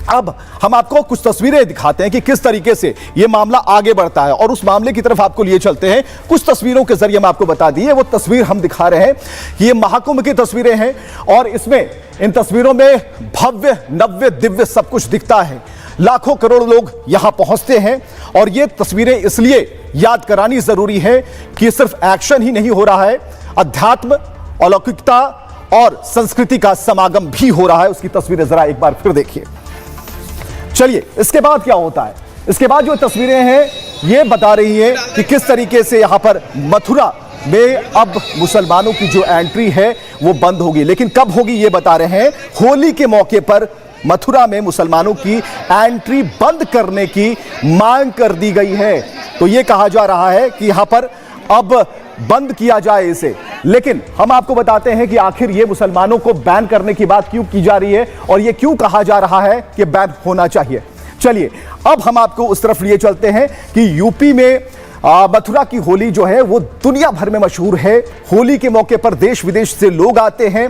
अब हम आपको कुछ तस्वीरें दिखाते हैं कि किस तरीके से यह मामला आगे बढ़ता है और उस मामले की तरफ आपको लिए चलते हैं। कुछ तस्वीरों के जरिए हम आपको बता दिए, वो तस्वीर हम दिखा रहे हैं कि ये महाकुंभ की तस्वीरें हैं और इसमें इन तस्वीरों में भव्य नव्य दिव्य सब कुछ दिखता है। लाखों करोड़ लोग यहां पहुंचते हैं और ये तस्वीरें इसलिए याद करानी जरूरी है कि सिर्फ एक्शन ही नहीं हो रहा है, अध्यात्म, अलौकिकता और संस्कृति का समागम भी हो रहा है। उसकी तस्वीरें जरा एक बार फिर देखिए। चलिए, इसके बाद क्या होता है? इसके बाद जो तस्वीरें हैं ये बता रही है कि किस तरीके से यहां पर मथुरा में अब मुसलमानों की जो एंट्री है वो बंद होगी, लेकिन कब होगी ये बता रहे हैं। होली के मौके पर मथुरा में मुसलमानों की एंट्री बंद करने की मांग कर दी गई है। तो ये कहा जा रहा है कि यहां पर अब बंद किया जाए इसे, लेकिन हम आपको बताते हैं कि आखिर ये मुसलमानों को बैन करने की बात क्यों की जा रही है और ये क्यों कहा जा रहा है कि बैन होना चाहिए। चलिए, अब हम आपको उस तरफ लिए चलते हैं कि यूपी में मथुरा की होली जो है वो दुनिया भर में मशहूर है। होली के मौके पर देश विदेश से लोग आते हैं।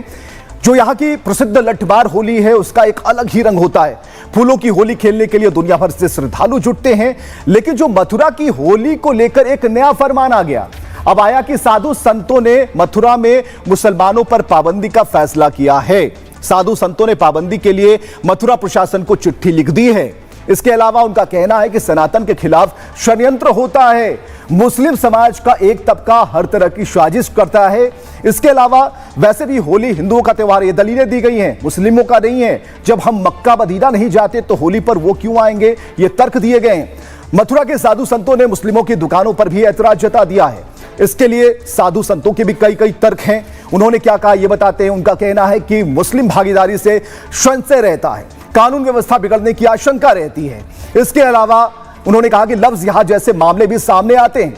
जो यहाँ की प्रसिद्ध लठमार होली है उसका एक अलग ही रंग होता है। फूलों की होली खेलने के लिए दुनिया भर से श्रद्धालु जुटते हैं, लेकिन जो मथुरा की होली को लेकर एक नया फरमान आ गया। अब आया कि साधु संतों ने मथुरा में मुसलमानों पर पाबंदी का फैसला किया है। साधु संतों ने पाबंदी के लिए मथुरा प्रशासन को चिट्ठी लिख दी है। इसके अलावा उनका कहना है कि सनातन के खिलाफ षड्यंत्र होता है, मुस्लिम समाज का एक तबका हर तरह की साजिश करता है। इसके अलावा वैसे भी होली हिंदुओं का त्योहार, ये दलीलें दी गई हैं, मुस्लिमों का नहीं है। जब हम मक्का मदीना नहीं जाते तो होली पर वो क्यों आएंगे, ये तर्क दिए गए हैं। मथुरा के साधु संतों ने मुस्लिमों की दुकानों पर भी ऐतराज जता दिया है। इसके लिए साधु संतों के भी कई तर्क हैं। उन्होंने क्या कहा ये बताते हैं। उनका कहना है कि मुस्लिम भागीदारी से संशय रहता है, कानून व्यवस्था बिगड़ने की आशंका रहती है। इसके अलावा उन्होंने कहा कि लफ्ज जिहाद जैसे मामले भी सामने आते हैं।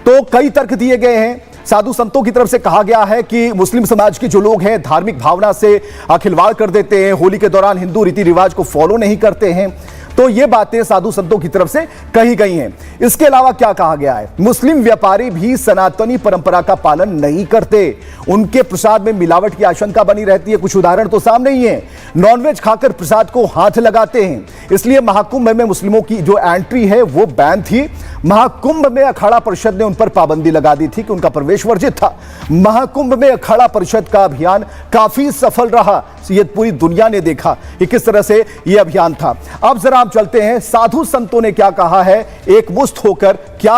तो कई तर्क दिए गए हैं। साधु संतों की तरफ से कहा गया है कि मुस्लिम समाज के जो लोग हैं धार्मिक भावना से खिलवाड़ कर देते हैं, होली के दौरान हिंदू रीति रिवाज को फॉलो नहीं करते हैं। तो ये बातें साधु संतों की तरफ से कही गई हैं। इसके अलावा क्या कहा गया है, मुस्लिम व्यापारी भी सनातनी परंपरा का पालन नहीं करते, उनके प्रसाद में मिलावट की आशंका बनी रहती है। कुछ उदाहरण तो सामने ही है, नॉनवेज खाकर प्रसाद को हाथ लगाते हैं। इसलिए महाकुंभ में मुस्लिमों की जो एंट्री है वो बैन थी। महाकुंभ में अखाड़ा परिषद ने उन पर पाबंदी लगा दी थी कि उनका प्रवेश वर्जित था। महाकुंभ में अखाड़ा परिषद का अभियान काफी सफल रहा। ये पूरी दुनिया ने देखा कि किस तरह से यह अभियान था। अब जरा हम चलते हैं साधु संतों ने क्या कहा है, एक मुश्त होकर क्या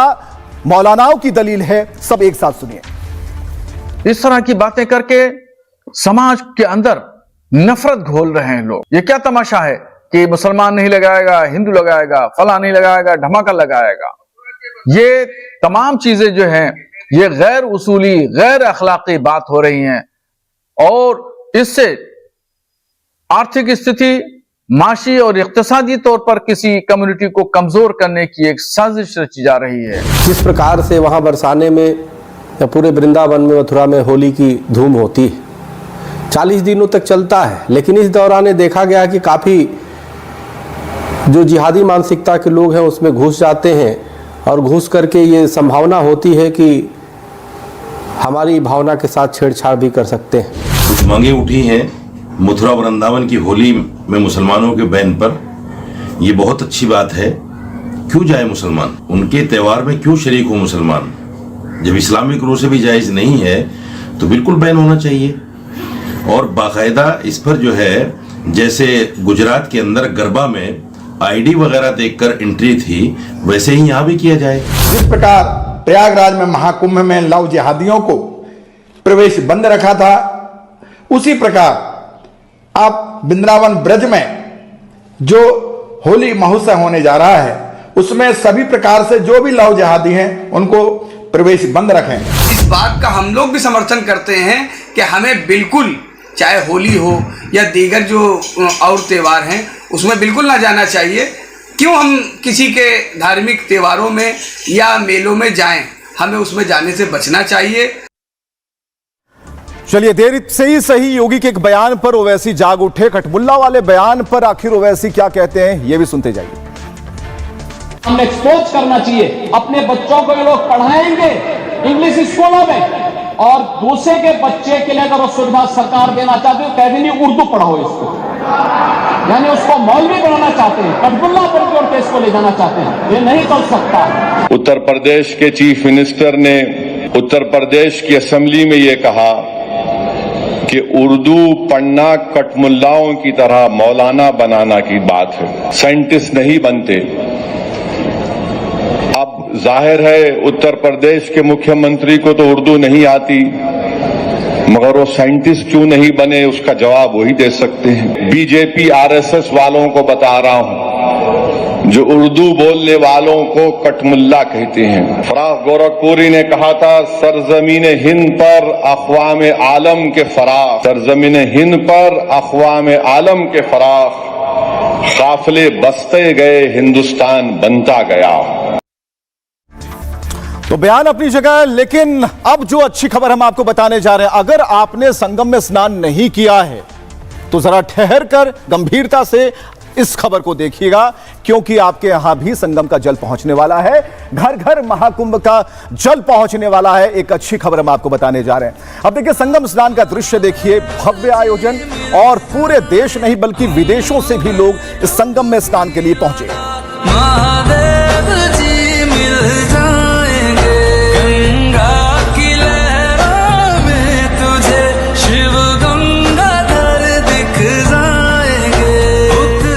मौलानाओं की दलील है, सब एक साथ सुनिए। इस तरह की बातें करके समाज के अंदर नफरत घोल रहे हैं लोग। ये क्या तमाशा है कि मुसलमान नहीं लगाएगा, हिंदू लगाएगा, फला नहीं लगाएगा, धमाका लगाएगा। ये तमाम चीजें जो हैं ये गैर उसूली, गैर अखलाकी बात हो रही हैं और इससे आर्थिक स्थिति, माशी और इक्तिसादी तौर पर किसी कम्युनिटी को कमजोर करने की एक साजिश रची जा रही है। जिस प्रकार से वहां बरसाने में या पूरे वृंदावन में, मथुरा में होली की धूम होती है, 40 दिनों तक चलता है, लेकिन इस दौरान देखा गया कि काफी जो जिहादी मानसिकता के लोग हैं उसमें घुस जाते हैं और घुस करके ये संभावना होती है कि हमारी भावना के साथ छेड़छाड़ भी कर सकते हैं। कुछ मांगे उठी हैं मथुरा वृंदावन की होली में मुसलमानों के बैन पर। ये बहुत अच्छी बात है। क्यों जाए मुसलमान, उनके त्यौहार में क्यों शरीक हो मुसलमान? जब इस्लामिक रूप से भी जायज नहीं है तो बिल्कुल बैन होना चाहिए। और बाकायदा इस पर जो है, जैसे गुजरात के अंदर गरबा में आईडी वगैरह देखकर एंट्री थी, वैसे ही यहाँ भी किया जाए। जिस प्रकार प्रयागराज में महाकुंभ में लव जिहादियों को प्रवेश बंद रखा था, उसी प्रकार आप वृंदावन ब्रज में जो होली महोत्सव होने जा रहा है उसमें सभी प्रकार से जो भी लव जिहादी हैं उनको प्रवेश बंद रखें। इस बात का हम लोग भी समर्थन करते हैं कि हमें बिल्कुल, चाहे होली हो या दीगर जो और त्योहार हैं, उसमें बिल्कुल ना जाना चाहिए। क्यों हम किसी के धार्मिक त्योहारों में या मेलों में जाएं, हमें उसमें जाने से बचना चाहिए। चलिए, देर से ही सही योगी के एक बयान पर ओवैसी जाग उठे। कठमुल्ला वाले बयान पर आखिर ओवैसी क्या कहते हैं, ये भी सुनते जाइए। हमें एक्सपोज करना चाहिए, अपने बच्चों को ये लोग पढ़ाएंगे इंग्लिश स्कूलों में, और दूसरे के बच्चे के लिए अगर वो सुविधा सरकार देना चाहती है, कह देनी उर्दू पढ़ाओ इसको, यानी उसको मौलवी बनाना चाहते हैं, कठमुल्ला पर जोड़ के इसको ले जाना चाहते हैं। ये नहीं चल सकता। उत्तर प्रदेश के चीफ मिनिस्टर ने उत्तर प्रदेश की असेंबली में ये कहा कि उर्दू पढ़ना कठमुल्लाओं की तरह मौलाना बनाना की बात है, साइंटिस्ट नहीं बनते। अब जाहिर है उत्तर प्रदेश के मुख्यमंत्री को तो उर्दू नहीं आती, मगर वो साइंटिस्ट क्यों नहीं बने, उसका जवाब वही दे सकते हैं। बीजेपी आरएसएस वालों को बता रहा हूं, जो उर्दू बोलने वालों को कठमुल्ला कहते हैं। फराख गोरखपुरी ने कहा था, सरजमीन हिंद पर अक़वाम आलम के फराख, सरजमीन हिंद पर अक़वाम आलम के फराख, काफिले बसते गए, हिंदुस्तान बनता गया। तो बयान अपनी जगह है, लेकिन अब जो अच्छी खबर हम आपको बताने जा रहे हैं, अगर आपने संगम में स्नान नहीं किया है तो जरा ठहर कर गंभीरता से इस खबर को देखिएगा, क्योंकि आपके यहां भी संगम का जल पहुंचने वाला है, घर घर महाकुंभ का जल पहुंचने वाला है। एक अच्छी खबर हम आपको बताने जा रहे हैं। अब देखिए, संगम स्नान का दृश्य देखिए, भव्य आयोजन, और पूरे देश नहीं बल्कि विदेशों से भी लोग इस संगम में स्नान के लिए पहुंचे।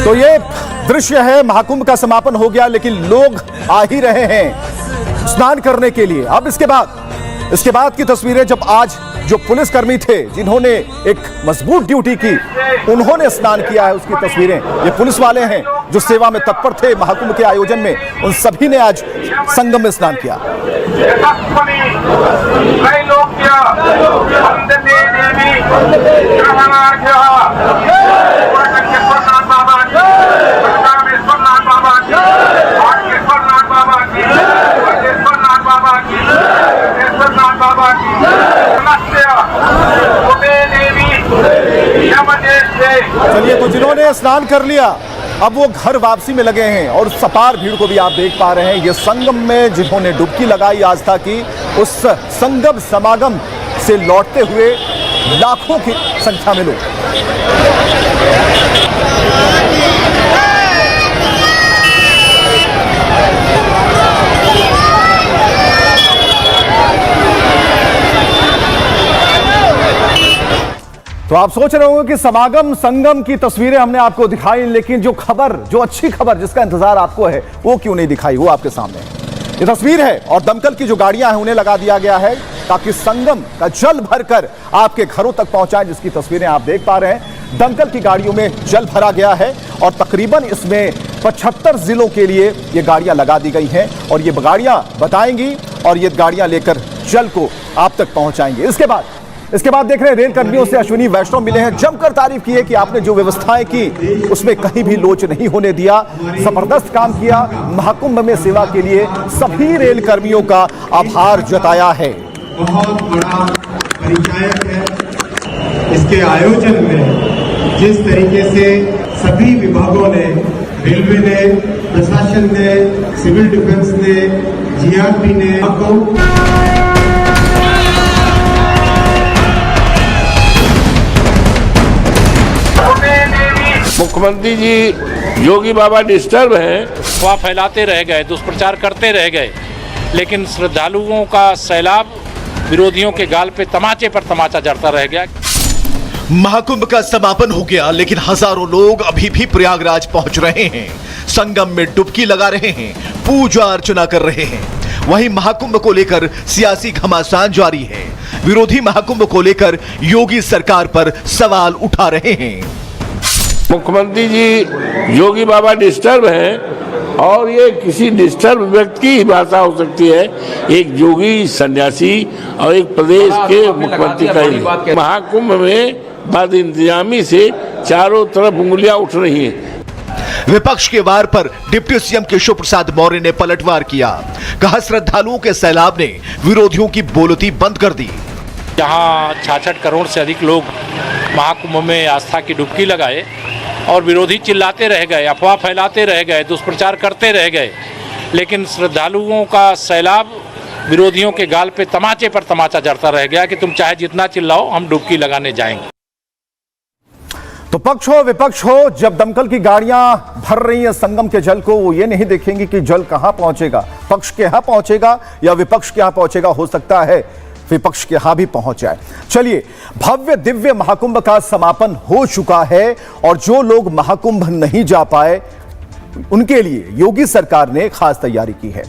तो ये दृश्य है, महाकुंभ का समापन हो गया, लेकिन लोग आ ही रहे हैं स्नान करने के लिए। अब इसके बाद की तस्वीरें, जब आज जो पुलिसकर्मी थे जिन्होंने एक मजबूत ड्यूटी की, उन्होंने स्नान किया है, उसकी तस्वीरें। ये पुलिस वाले हैं जो सेवा में तत्पर थे महाकुंभ के आयोजन में, उन सभी ने आज संगम में स्नान किया। चलिए, तो जिन्होंने स्नान कर लिया अब वो घर वापसी में लगे हैं, और उस अपार भीड़ को भी आप देख पा रहे हैं। ये संगम में जिन्होंने डुबकी लगाई आस्था की, उस संगम समागम से लौटते हुए लाखों की संख्या में लोग। तो आप सोच रहे होंगे कि समागम संगम की तस्वीरें हमने आपको दिखाई, लेकिन जो अच्छी खबर जिसका इंतजार आपको है, वो क्यों नहीं दिखाई, वो आपके सामने है। ये तस्वीर है, और दमकल की जो गाड़ियां हैं उन्हें लगा दिया गया है ताकि संगम का जल भरकर आपके घरों तक पहुंचाए, जिसकी तस्वीरें आप देख पा रहे हैं। दमकल की गाड़ियों में जल भरा गया है, और तकरीबन इसमें 75 जिलों के लिए ये गाड़ियां लगा दी गई हैं, और ये गाड़ियां बताएंगी और ये गाड़ियां लेकर जल को आप तक पहुंचाएंगे। इसके बाद देख रहे हैं, रेल कर्मियों से अश्विनी वैष्णव मिले हैं, जमकर तारीफ की है कि आपने जो व्यवस्थाएं की उसमें कहीं भी लोच नहीं होने दिया, जबरदस्त काम किया, महाकुंभ में सेवा के लिए सभी रेल कर्मियों का आभार जताया है। बहुत बड़ा परिचायक है इसके आयोजन में, जिस तरीके से सभी विभागों ने, रेलवे ने, प्रशासन ने, सिविल डिफेंस ने, जीआरपी ने, मुख्यमंत्री जी योगी बाबा डिस्टर्ब हैं, अफवाह फैलाते रह गए, दुष्प्रचार करते रह गए, लेकिन श्रद्धालुओं का सैलाब विरोधियों के गाल पे तमाचे पर तमाचा जड़ता रह गया। महाकुंभ का समापन हो गया, लेकिन हजारों लोग अभी भी प्रयागराज पहुंच रहे हैं, संगम में डुबकी लगा रहे हैं, पूजा अर्चना कर रहे हैं। वहीं महाकुंभ को लेकर सियासी घमासान जारी है। विरोधी महाकुंभ को लेकर योगी सरकार पर सवाल उठा रहे हैं। मुख्यमंत्री जी योगी बाबा डिस्टर्ब हैं, और ये किसी डिस्टर्ब व्यक्ति की ही भाषा हो सकती है, एक योगी सन्यासी और एक प्रदेश के मुख्यमंत्री का ही। महाकुंभ में बाद इंतजामी से चारों तरफ उंगलियां उठ रही हैं। विपक्ष के वार पर डिप्टी सीएम केशव प्रसाद मौर्य ने पलटवार किया, कहा श्रद्धालुओं के सैलाब ने विरोधियों की बोलती बंद कर दी। जहां 66 करोड़ से अधिक लोग महाकुंभ में आस्था की डुबकी लगाए और विरोधी चिल्लाते रह गए, अफवाह फैलाते रह गए, दुष्प्रचार करते रह गए, लेकिन श्रद्धालुओं का सैलाब विरोधियों के गाल पे तमाचे पर तमाचा जड़ता रह गया कि तुम चाहे जितना चिल्लाओ, हम डुबकी लगाने जाएंगे। तो पक्ष हो विपक्ष हो, जब दमकल की गाड़ियां भर रही हैं संगम के जल को, वो ये नहीं देखेंगे कि जल कहां पहुंचेगा, पक्ष के यहां पहुंचेगा या विपक्ष के यहां पहुंचेगा। हो सकता है विपक्ष के यहां भी पहुंच जाए। चलिए, भव्य दिव्य महाकुंभ का समापन हो चुका है और जो लोग महाकुंभ नहीं जा पाए उनके लिए योगी सरकार ने खास तैयारी की है।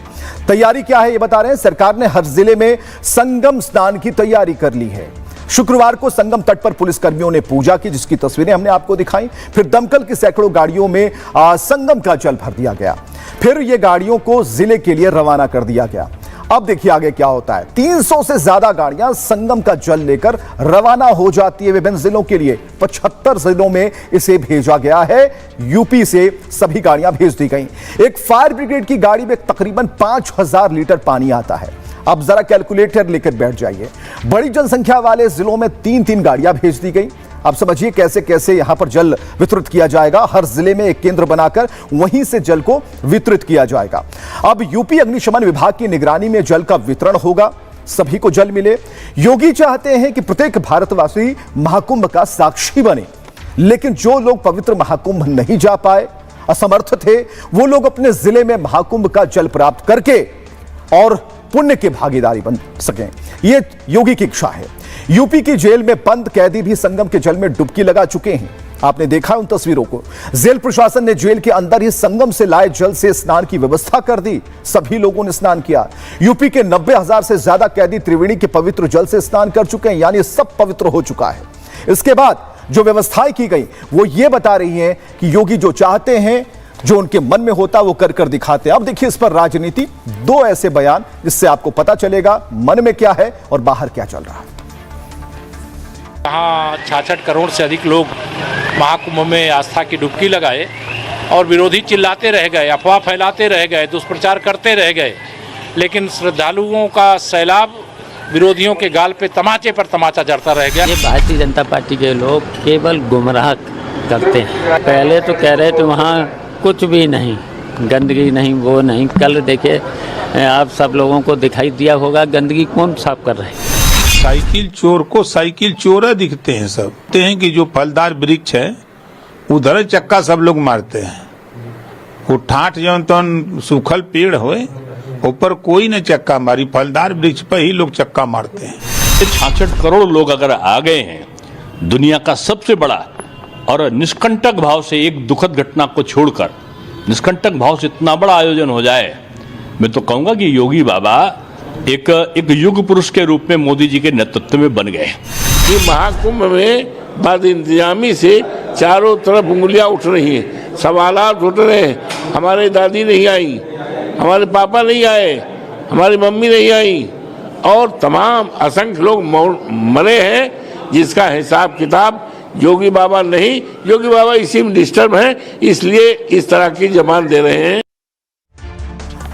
तैयारी क्या है ये बता रहे हैं। सरकार ने हर जिले में संगम स्नान की तैयारी कर ली है। शुक्रवार को संगम तट पर पुलिसकर्मियों ने पूजा की, जिसकी तस्वीरें हमने आपको दिखाई। फिर दमकल की सैकड़ों गाड़ियों में संगम का जल भर दिया गया। फिर ये गाड़ियों को जिले के लिए रवाना कर दिया गया। अब देखिए आगे क्या होता है। 300 से ज्यादा गाड़ियां संगम का जल लेकर रवाना हो जाती है विभिन्न जिलों के लिए। 75 जिलों में इसे भेजा गया है। यूपी से सभी गाड़ियां भेज दी गई। एक फायर ब्रिगेड की गाड़ी में तकरीबन 5000 लीटर पानी आता है। अब जरा कैलकुलेटर लेकर बैठ जाइए। बड़ी जनसंख्या वाले जिलों में 3-3 गाड़ियां भेज दी गई। अब समझिए कैसे कैसे यहां पर जल वितरित किया जाएगा। हर जिले में एक केंद्र बनाकर वहीं से जल को वितरित किया जाएगा। अब यूपी अग्निशमन विभाग की निगरानी में जल का वितरण होगा, सभी को जल मिले। योगी चाहते हैं कि प्रत्येक भारतवासी महाकुंभ का साक्षी बने, लेकिन जो लोग पवित्र महाकुंभ नहीं जा पाए, असमर्थ थे, वो लोग अपने जिले में महाकुंभ का जल प्राप्त करके और पुण्य के भागीदारी बन सकें। यह योगी की इच्छा है। यूपी की जेल में बंद कैदी भी संगम के जल में डुबकी लगा चुके हैं। आपने देखा उन तस्वीरों को। जेल प्रशासन ने जेल के अंदर ही संगम से लाए जल से स्नान की व्यवस्था कर दी। सभी लोगों ने स्नान किया। यूपी के 90,000 से ज्यादा कैदी त्रिवेणी के पवित्र जल से स्नान कर चुके हैं, यानी सब पवित्र हो चुका है। इसके बाद जो व्यवस्थाएं की गई वो ये बता रही हैं कि योगी जो चाहते हैं, जो उनके मन में होता वो कर दिखाते हैं। अब देखिए इस पर राजनीति, दो ऐसे बयान जिससे आपको पता चलेगा मन में क्या है और बाहर क्या चल रहा है। जहाँ 66 करोड़ से अधिक लोग महाकुंभ में आस्था की डुबकी लगाए और विरोधी चिल्लाते रह गए, अफवाह फैलाते रह गए, दुष्प्रचार करते रह गए, लेकिन श्रद्धालुओं का सैलाब विरोधियों के गाल पे तमाचे पर तमाचा जड़ता रह गया। ये भारतीय जनता पार्टी के लोग केवल गुमराह करते हैं। पहले तो कह रहे थे वहाँ कुछ भी नहीं, गंदगी नहीं, वो नहीं। कल देखे आप सब लोगों को दिखाई दिया होगा गंदगी कौन साफ कर रहे हैं। साइकिल चोर को साइकिल चोर दिखते हैं सब। कहते हैं कि जो फलदार वृक्ष है उधर चक्का सब लोग मारते हैं। वो ठाठ जौन तौन सूखल पेड़ होए ऊपर कोई न चक्का मारी, फलदार वृक्ष पर ही लोग चक्का मारते हैं। 66 करोड़ लोग अगर आ गए हैं, दुनिया का सबसे बड़ा और निष्कंटक भाव से एक दुखद घटना को छोड़कर निष्कंटक भाव से इतना बड़ा आयोजन हो जाए, मैं तो कहूंगा कि योगी बाबा एक युग पुरुष के रूप में मोदी जी के नेतृत्व में बन गए। ये महाकुंभ में बाद इंतजामी से चारों तरफ उंगलियां उठ रही हैं, सवालात उठ रहे हैं। हमारी दादी नहीं आई, हमारे पापा नहीं आए, हमारी मम्मी नहीं आई और तमाम असंख्य लोग मरे हैं, जिसका हिसाब किताब योगी बाबा नहीं, योगी बाबा इसी में डिस्टर्ब हैं, इसलिए इस तरह की जमान दे रहे हैं।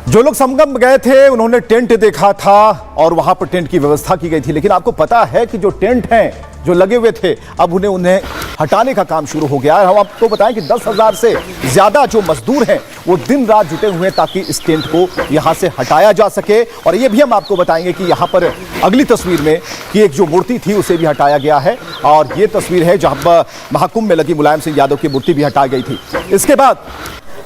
जो लोग संगम गए थे उन्होंने टेंट देखा था और वहां पर टेंट की व्यवस्था की गई थी, लेकिन आपको पता है कि जो टेंट हैं जो लगे हुए थे अब उन्हें हटाने का काम शुरू हो गया है। हम आपको बताएं कि 10,000 से ज्यादा जो मजदूर हैं वो दिन रात जुटे हुए हैं ताकि इस टेंट को यहां से हटाया जा सके। और ये भी हम आपको बताएंगे कि यहां पर अगली तस्वीर में कि एक जो मूर्ति थी उसे भी हटाया गया है और ये तस्वीर है जहां पर महाकुंभ में लगी मुलायम सिंह यादव की मूर्ति भी हटाई गई थी। इसके बाद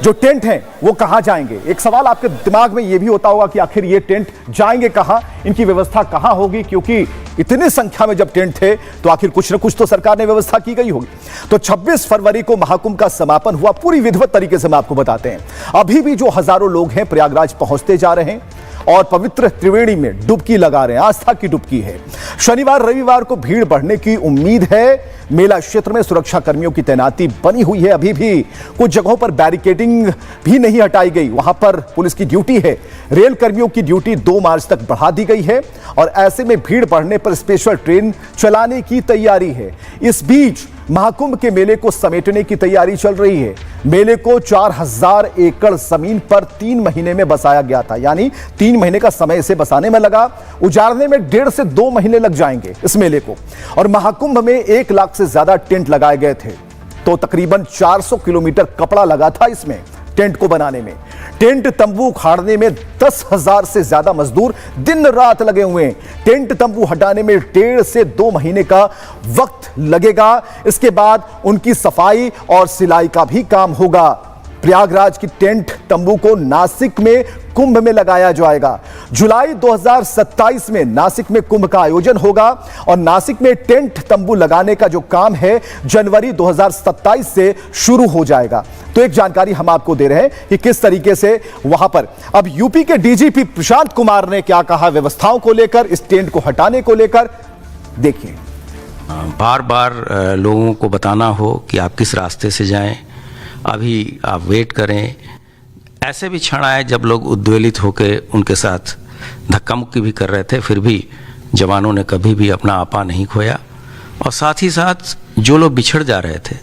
जो टेंट हैं वो कहां जाएंगे। एक सवाल आपके दिमाग में ये भी होता होगा कि आखिर ये टेंट जाएंगे कहां, इनकी व्यवस्था कहां होगी, क्योंकि इतनी संख्या में जब टेंट थे तो आखिर कुछ न कुछ तो सरकार ने व्यवस्था की गई होगी। तो 26 फरवरी को महाकुंभ का समापन हुआ पूरी विधिवत तरीके से, हम आपको बताते हैं। अभी भी जो हजारों लोग हैं प्रयागराज पहुंचते जा रहे हैं और पवित्र त्रिवेणी में डुबकी लगा रहे हैं, आस्था की डुबकी है। शनिवार रविवार को भीड़ बढ़ने की उम्मीद है। मेला क्षेत्र में सुरक्षा कर्मियों की तैनाती बनी हुई है। अभी भी कुछ जगहों पर बैरिकेडिंग भी नहीं हटाई गई, वहां पर पुलिस की ड्यूटी है। रेल कर्मियों की ड्यूटी 2 मार्च तक बढ़ा दी गई है और ऐसे में भीड़ बढ़ने पर स्पेशल ट्रेन चलाने की तैयारी है। इस बीच महाकुंभ के मेले को समेटने की तैयारी चल रही है। मेले को 4000 एकड़ जमीन पर 3 महीने में बसाया गया था, यानी 3 महीने का समय इसे बसाने में लगा। उजाड़ने में 1.5 से 2 महीने लग जाएंगे इस मेले को। और महाकुंभ में 1 लाख से ज्यादा टेंट लगाए गए थे, तो तकरीबन 400 किलोमीटर कपड़ा लगा था इसमें टेंट को बनाने में। टेंट तंबू उखाड़ने में 10,000 से ज्यादा मजदूर दिन रात लगे हुए हैं। टेंट तंबू हटाने में 1.5 से 2 महीने का वक्त लगेगा। इसके बाद उनकी सफाई और सिलाई का भी काम होगा। प्रयागराज की टेंट तंबू को नासिक में कुंभ में लगाया जाएगा। जुलाई 2027 में नासिक में कुंभ का आयोजन होगा और नासिक में टेंट तंबू लगाने का जो काम है जनवरी 2027 से शुरू हो जाएगा। तो एक जानकारी हम आपको दे रहे हैं कि किस तरीके से वहां पर अब यूपी के डीजीपी प्रशांत कुमार ने क्या कहा व्यवस्थाओं को लेकर, इस टेंट को हटाने को लेकर, देखिए। बार बार लोगों को बताना हो कि आप किस रास्ते से जाएं, अभी आप वेट करें। ऐसे भी क्षण आए जब लोग उद्वेलित होकर उनके साथ धक्का मुक्की भी कर रहे थे, फिर भी जवानों ने कभी भी अपना आपा नहीं खोया। और साथ ही साथ जो लोग बिछड़ जा रहे थे,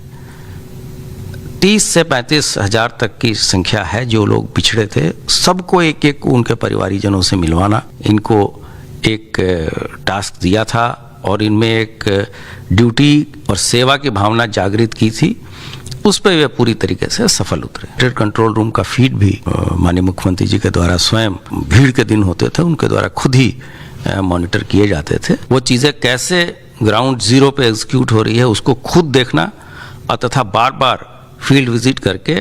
30 से 35 हजार तक की संख्या है जो लोग पिछड़े थे, सबको एक एक उनके परिवारीजनों से मिलवाना, इनको एक टास्क दिया था और इनमें एक ड्यूटी और सेवा की भावना जागृत की थी। उस पर वे पूरी तरीके से सफल उतरे। कंट्रोल रूम का फीड भी माननीय मुख्यमंत्री जी के द्वारा स्वयं भीड़ के दिन होते थे, उनके द्वारा खुद ही मॉनिटर किए जाते थे। वो चीज़ें कैसे ग्राउंड जीरो पे एग्जीक्यूट हो रही है उसको खुद देखना और तथा बार बार फील्ड विजिट करके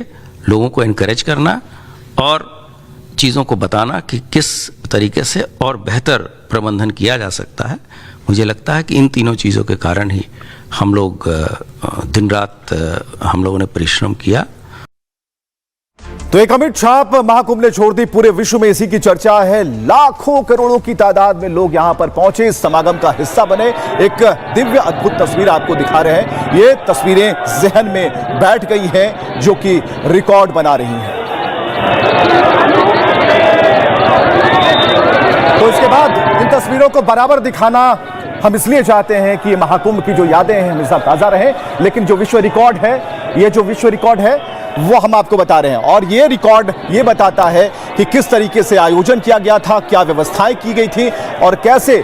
लोगों को इनकरेज करना और चीज़ों को बताना कि किस तरीके से और बेहतर प्रबंधन किया जा सकता है। मुझे लगता है कि इन तीनों चीज़ों के कारण ही हम लोग दिन रात हम लोगों ने परिश्रम किया। तो एक अमिट छाप महाकुंभ ने छोड़ दी, पूरे विश्व में इसी की चर्चा है। लाखों करोड़ों की तादाद में लोग यहां पर पहुंचे, इस समागम का हिस्सा बने। एक दिव्य अद्भुत तस्वीर आपको दिखा रहे हैं। ये तस्वीरें जहन में बैठ गई हैं जो कि रिकॉर्ड बना रही हैं। तो इसके बाद इन तस्वीरों को बराबर दिखाना हम इसलिए चाहते हैं कि महाकुंभ की जो यादें हैं हमेशा ताजा रहें, लेकिन जो विश्व रिकॉर्ड है, ये जो विश्व रिकॉर्ड है वो हम आपको बता रहे हैं। और ये रिकॉर्ड ये बताता है कि किस तरीके से आयोजन किया गया था, क्या व्यवस्थाएं की गई थी और कैसे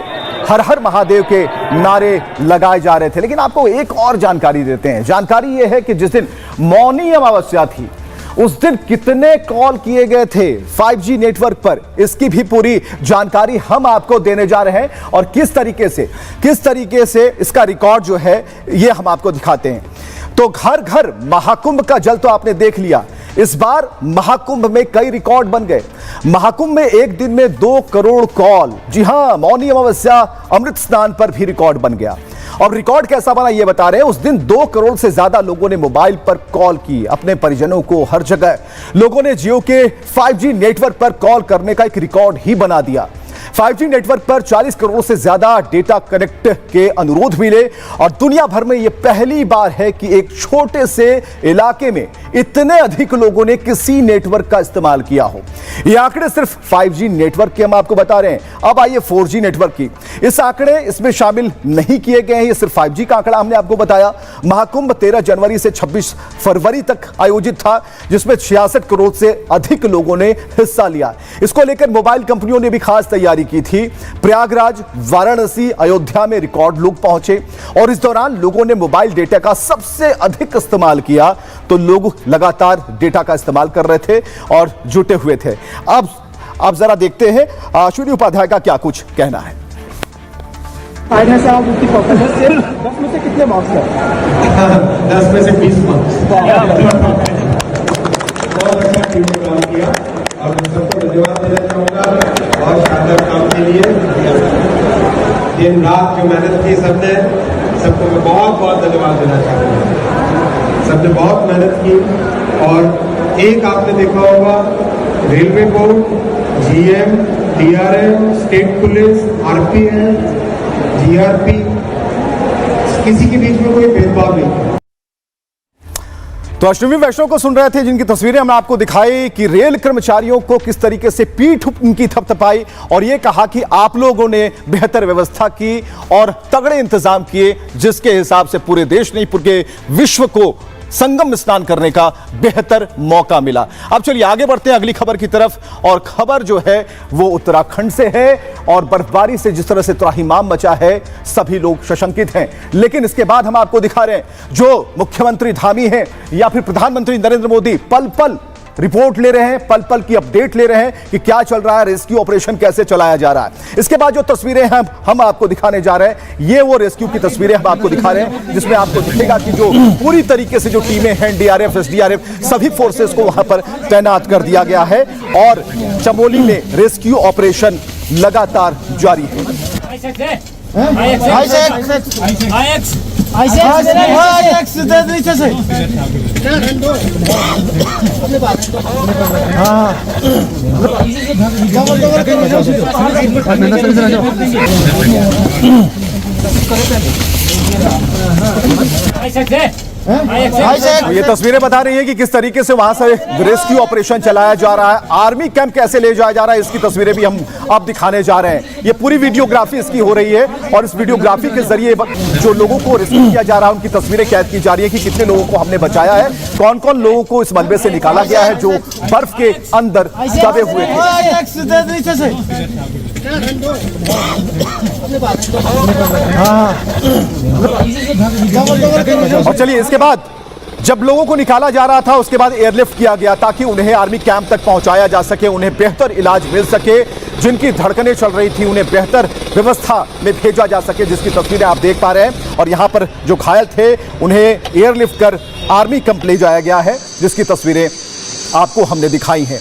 हर हर महादेव के नारे लगाए जा रहे थे। लेकिन आपको एक और जानकारी देते हैं। जानकारी ये है कि जिस दिन मौनी अमावस्या थी उस दिन कितने कॉल किए गए थे 5G नेटवर्क पर, इसकी भी पूरी जानकारी हम आपको देने जा रहे हैं। और किस तरीके से इसका रिकॉर्ड जो है ये हम आपको दिखाते हैं। तो घर घर महाकुंभ का जल तो आपने देख लिया। इस बार महाकुंभ में कई रिकॉर्ड बन गए। महाकुंभ में एक दिन में 2 करोड़ कॉल, जी हां, मौनी अमावस्या अमृत स्नान पर भी रिकॉर्ड बन गया। और रिकॉर्ड कैसा बना ये बता रहे हैं। उस दिन 2 करोड़ से ज्यादा लोगों ने मोबाइल पर कॉल की अपने परिजनों को। हर जगह लोगों ने जियो के 5G नेटवर्क पर कॉल करने का एक रिकॉर्ड ही बना दिया। 5G नेटवर्क पर 40 करोड़ से ज्यादा डेटा कनेक्ट के अनुरोध मिले और दुनिया भर में यह पहली बार है कि एक छोटे से इलाके में इतने अधिक लोगों ने किसी नेटवर्क का इस्तेमाल किया हो। ये आंकड़े सिर्फ 5G नेटवर्क के हम आपको बता रहे हैं। अब आइए 4G नेटवर्क की। इस आंकड़े इसमें शामिल नहीं किए गए हैं, ये सिर्फ 5G का आंकड़ा हमने आपको बताया। महाकुंभ 13 जनवरी से 26 फरवरी तक आयोजित था, जिसमें 66 करोड़ से अधिक लोगों ने हिस्सा लिया। इसको लेकर मोबाइल कंपनियों ने भी खास तैयारी की थी। प्रयागराज, वाराणसी, अयोध्या में रिकॉर्ड लोग पहुंचे और इस दौरान लोगों ने मोबाइल डेटा का सबसे अधिक इस्तेमाल किया। तो लोग लगातार डेटा का इस्तेमाल कर रहे थे और जुटे हुए थे। अब जरा देखते हैं अश्विनी उपाध्याय का क्या कुछ कहना है। 10 में से कितने मार्क्स हैं? 10 में से 20 मार्क्स। बहुत अच्छा टीम ने काम किया और मैं सबको धन्यवाद देना चाहूँगा बहुत शानदार काम के लिए। दिन रात जो मेहनत की सबने, सबको मैं बहुत बहुत धन्यवाद देना चाहूँगा। सबने बहुत मेहनत की और एक आपने देखा होगा railway board, GM, DRM, state police, RPN, GRP, किसी के बीच में कोई भेदभाव नहीं। तो अश्विनी वैष्णव को सुन रहे थे, जिनकी तस्वीरें हमने आपको दिखाई कि रेल कर्मचारियों को किस तरीके से पीठ उनकी थपथपाई और ये कहा कि आप लोगों ने बेहतर व्यवस्था की और तगड़े इंतजाम किए, जिसके हिसाब से पूरे देश नहीं पूरे विश्व को संगम स्नान करने का बेहतर मौका मिला। अब चलिए आगे बढ़ते हैं अगली खबर की तरफ, और खबर जो है वो उत्तराखंड से है। और बर्फबारी से जिस तरह से त्राहिमाम मचा है, सभी लोग सशंकित हैं। लेकिन इसके बाद हम आपको दिखा रहे हैं जो मुख्यमंत्री धामी हैं या फिर प्रधानमंत्री नरेंद्र मोदी पल पल रिपोर्ट ले रहे हैं, पल पल की अपडेट ले रहे हैं कि क्या चल रहा है, रेस्क्यू ऑपरेशन कैसे चलाया जा रहा है। इसके बाद जो तस्वीरें हम आपको दिखाने जा रहे हैं, ये वो रेस्क्यू की तस्वीरें हम आपको दिखा रहे हैं, जिसमें आपको दिखेगा कि जो पूरी तरीके से जो टीमें हैं, डीआरएफ, एसडीआरएफ, सभी फोर्सेस को वहां पर तैनात कर दिया गया है और चमोली में रेस्क्यू ऑपरेशन लगातार जारी है। ये तस्वीरें बता रही हैं कि किस तरीके से वहां से रेस्क्यू ऑपरेशन चलाया जा रहा है, आर्मी कैंप कैसे ले जाया जा रहा है, इसकी तस्वीरें भी हम अब दिखाने जा रहे हैं। ये पूरी वीडियोग्राफी इसकी हो रही है और इस वीडियोग्राफी के जरिए जो लोगों को रेस्क्यू किया जा रहा है उनकी तस्वीरें कैद की जा रही है कि कितने लोगों को हमने बचाया है, कौन कौन लोगों को इस मलबे से निकाला गया है जो बर्फ के अंदर दबे हुए थे। और चलिए इसके बाद जब लोगों को निकाला जा रहा था, उसके बाद एयरलिफ्ट किया गया ताकि उन्हें आर्मी कैंप तक पहुंचाया जा सके, उन्हें बेहतर इलाज मिल सके, जिनकी धड़कनें चल रही थी उन्हें बेहतर व्यवस्था में भेजा जा सके, जिसकी तस्वीरें आप देख पा रहे हैं। और यहां पर जो घायल थे उन्हें एयरलिफ्ट कर आर्मी कैंप ले जाया गया है, जिसकी तस्वीरें आपको हमने दिखाई हैं।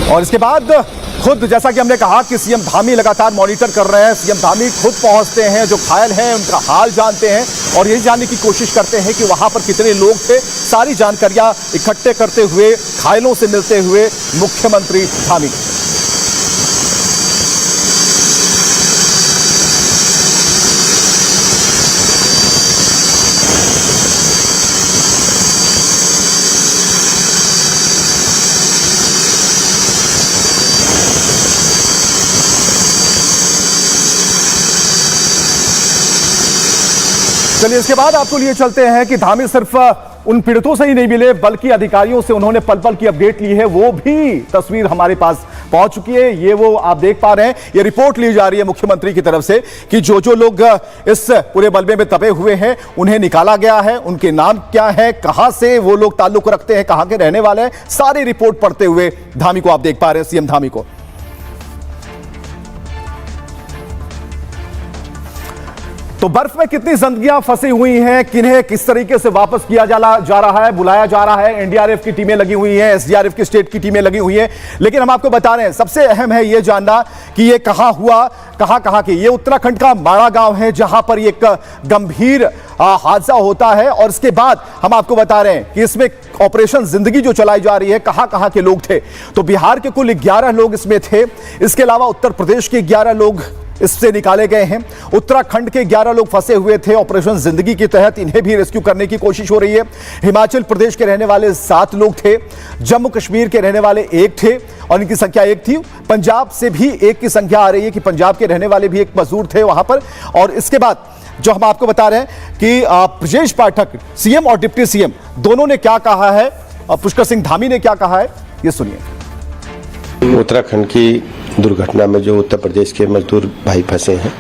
और इसके बाद खुद जैसा कि हमने कहा कि सीएम धामी लगातार मॉनिटर कर रहे हैं, सीएम धामी खुद पहुंचते हैं, जो घायल हैं उनका हाल जानते हैं और यही जानने की कोशिश करते हैं कि वहां पर कितने लोग थे। सारी जानकारियां इकट्ठे करते हुए घायलों से मिलते हुए मुख्यमंत्री धामी। चलिए इसके बाद आपको लिए चलते हैं कि धामी सिर्फ उन पीड़ितों से ही नहीं मिले बल्कि अधिकारियों से उन्होंने पल पल की अपडेट ली है, वो भी तस्वीर हमारे पास पहुंच चुकी है। ये वो आप देख पा रहे हैं, ये रिपोर्ट ली जा रही है मुख्यमंत्री की तरफ से कि जो जो लोग इस पूरे मलबे में दबे हुए हैं उन्हें निकाला गया है, उनके नाम क्या है, कहां से वो लोग ताल्लुक रखते हैं, कहां के रहने वाले हैं, सारी रिपोर्ट पढ़ते हुए धामी को आप देख पा रहे हैं, सीएम धामी को। तो बर्फ में कितनी जिंदगियां फंसी हुई हैं, किन्हें किस तरीके से वापस किया जा रहा है, बुलाया जा रहा है। एनडीआरएफ की टीमें लगी हुई हैं, एसडीआरएफ की स्टेट की टीमें लगी हुई हैं, लेकिन हम आपको बता रहे हैं सबसे अहम है यह जानना कि यह कहां हुआ, कहां की। ये उत्तराखंड का माड़ा गांव है जहां पर एक गंभीर हादसा होता है और इसके बाद हम आपको बता रहे हैं कि इसमें ऑपरेशन जिंदगी जो चलाई जा रही है, कहां के लोग थे। तो बिहार के कुल 11 लोग इसमें थे, इसके अलावा उत्तर प्रदेश के 11 लोग इससे निकाले गए हैं, उत्तराखंड के 11 लोग फंसे हुए थे ऑपरेशन जिंदगी के तहत, इन्हें भी रेस्क्यू करने की कोशिश हो रही है। हिमाचल प्रदेश के रहने वाले 7 लोग थे, जम्मू कश्मीर के रहने वाले 1 थे और इनकी संख्या 1 थी। पंजाब से भी 1 की संख्या आ रही है कि पंजाब के रहने वाले भी 1 मजदूर थे वहां पर। और इसके बाद जो हम आपको बता रहे हैं कि ब्रजेश पाठक सीएम और डिप्टी सीएम दोनों ने क्या कहा है, पुष्कर सिंह धामी ने क्या कहा है, ये सुनिए। उत्तराखंड की दुर्घटना में जो उत्तर प्रदेश के मजदूर भाई फंसे हैं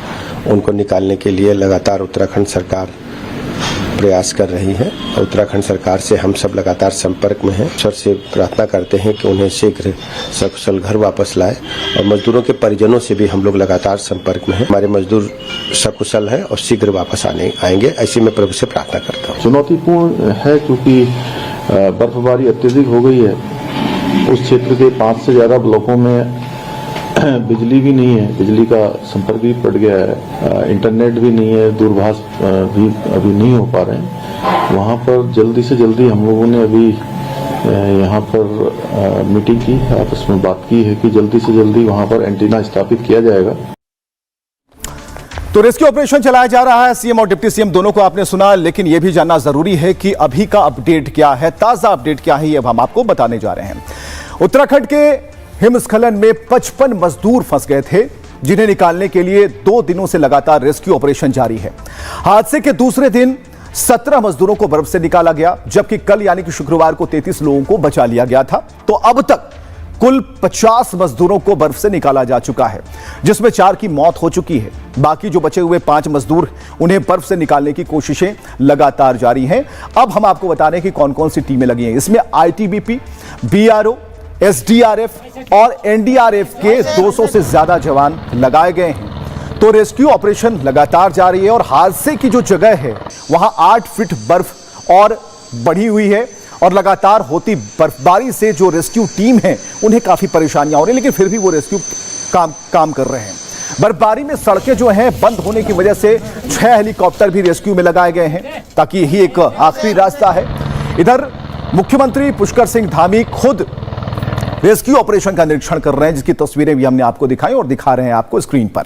उनको निकालने के लिए लगातार उत्तराखंड सरकार प्रयास कर रही है। उत्तराखंड सरकार से हम सब लगातार संपर्क में हैं, ईश्वर से प्रार्थना करते हैं कि उन्हें शीघ्र सकुशल घर वापस लाए और मजदूरों के परिजनों से भी हम लोग लगातार संपर्क में हैं। हमारे मजदूर सकुशल हैं और शीघ्र वापस आएंगे, ऐसी मैं प्रभु से प्रार्थना करता हूँ। चुनौतीपूर्ण है क्योंकि बर्फबारी अत्यधिक हो गई है। उस क्षेत्र के 5 से ज्यादा ब्लॉकों में बिजली भी नहीं है, बिजली का संपर्क भी कट गया है, इंटरनेट भी नहीं है, दूरभाष भी अभी नहीं हो पा रहे हैं। वहाँ पर जल्दी से जल्दी हम लोगों ने अभी यहाँ पर मीटिंग की, आपस में बात की है कि जल्दी से जल्दी वहाँ पर एंटीना स्थापित किया जाएगा। तो रेस्क्यू ऑपरेशन चलाया जा रहा है। सीएम और डिप्टी सीएम दोनों को आपने सुना, लेकिन यह भी जानना जरूरी है कि अभी का अपडेट क्या है, ताजा अपडेट क्या है, ये अब हम आपको बताने जा रहे हैं। उत्तराखंड के हिमस्खलन में 55 मजदूर फंस गए थे, जिन्हें निकालने के लिए 2 दिनों से लगातार रेस्क्यू ऑपरेशन जारी है। हादसे के दूसरे दिन 17 मजदूरों को बर्फ से निकाला गया, जबकि कल यानी कि शुक्रवार को 33 लोगों को बचा लिया गया था। तो अब तक कुल 50 मजदूरों को बर्फ से निकाला जा चुका है, जिसमें 4 की मौत हो चुकी है। बाकी जो बचे हुए 5 मजदूर, उन्हें बर्फ से निकालने की कोशिशें लगातार जारी हैं। अब हम आपको बता रहे हैं कि कौन कौन सी टीमें लगी हैं। इसमें आईटीबीपी, बीआरओ, एसडीआरएफ और एनडीआरएफ के 200 से ज्यादा जवान लगाए गए हैं। तो रेस्क्यू ऑपरेशन लगातार जारी है और हादसे की जो जगह है वहां 8 फीट बर्फ और बढ़ी हुई है और लगातार होती बर्फबारी से जो रेस्क्यू टीम है उन्हें काफी परेशानियां हो रही हैं, लेकिन फिर भी वो रेस्क्यू काम कर रहे हैं। बर्फबारी में सड़कें जो हैं बंद होने की वजह से 6 हेलीकॉप्टर भी रेस्क्यू में लगाए गए हैं, ताकि यही एक आखिरी रास्ता है। इधर मुख्यमंत्री पुष्कर सिंह धामी खुद रेस्क्यू ऑपरेशन का निरीक्षण कर रहे हैं, जिसकी तस्वीरें भी हमने आपको दिखाई और दिखा रहे हैं आपको स्क्रीन पर।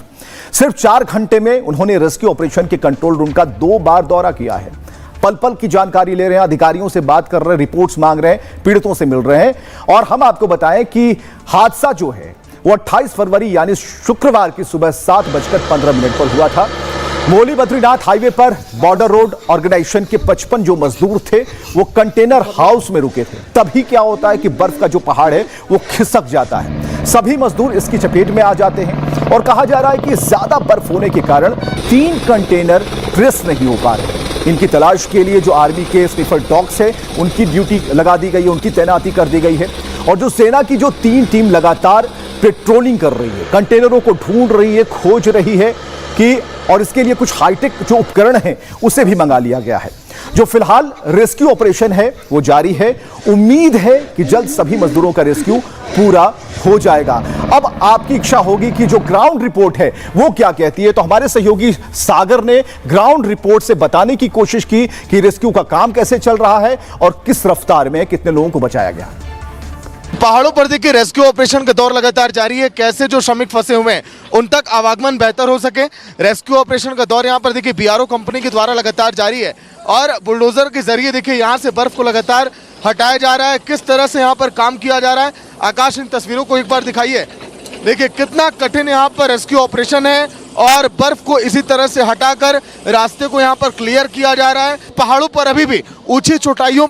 सिर्फ 4 घंटे में उन्होंने रेस्क्यू ऑपरेशन के कंट्रोल रूम का 2 बार दौरा किया है। पल पल की जानकारी ले रहे हैं, अधिकारियों से बात कर रहे हैं, रिपोर्ट्स मांग रहे हैं, पीड़ितों से मिल रहे हैं। और हम आपको बताएं कि हादसा जो है वो 28 फरवरी यानी शुक्रवार की सुबह 7:15 पर हुआ था। मोली बद्रीनाथ हाईवे पर बॉर्डर रोड ऑर्गेनाइजेशन के 55 जो मजदूर थे वो कंटेनर हाउस में रुके थे। तभी क्या होता है कि बर्फ का जो पहाड़ है वो खिसक जाता है, सभी मजदूर इसकी चपेट में आ जाते हैं और कहा जा रहा है कि ज्यादा बर्फ होने के कारण 3 कंटेनर ट्रेस नहीं हो पा रहे। इनकी तलाश के लिए जो आर्मी के स्निफर डॉग्स है उनकी ड्यूटी लगा दी गई है, उनकी तैनाती कर दी गई है और जो सेना की जो 3 टीम लगातार पेट्रोलिंग कर रही है, कंटेनरों को ढूंढ रही है, खोज रही है कि और इसके लिए कुछ हाईटेक जो उपकरण हैं उसे भी मंगा लिया गया है। जो फिलहाल रेस्क्यू ऑपरेशन है वो जारी है। उम्मीद है कि जल्द सभी मजदूरों का रेस्क्यू पूरा हो जाएगा। अब आपकी इच्छा होगी कि जो ग्राउंड रिपोर्ट है वो क्या कहती है, तो हमारे सहयोगी सागर ने ग्राउंड रिपोर्ट से बताने की कोशिश की कि रेस्क्यू का काम कैसे चल रहा है और किस रफ्तार में कितने लोगों को बचाया गया। पहाड़ों पर देखिए रेस्क्यू ऑपरेशन का दौर लगातार जारी है। कैसे जो श्रमिक फंसे हुए हैं उन तक आवागमन बेहतर हो सके, रेस्क्यू ऑपरेशन का दौर यहाँ पर देखिए बीआरओ कंपनी के द्वारा लगातार जारी है और बुलडोजर के जरिए देखिए यहाँ से बर्फ को लगातार हटाया जा रहा है। किस तरह से यहाँ पर काम किया जा रहा है, आकाश इन तस्वीरों को एक बार दिखाइए। देखिए कितना कठिन यहाँ पर रेस्क्यू ऑपरेशन है और बर्फ को इसी तरह से हटाकर रास्ते को यहाँ पर क्लियर किया जा रहा है। पहाड़ों पर अभी भी ऊंची चोटियों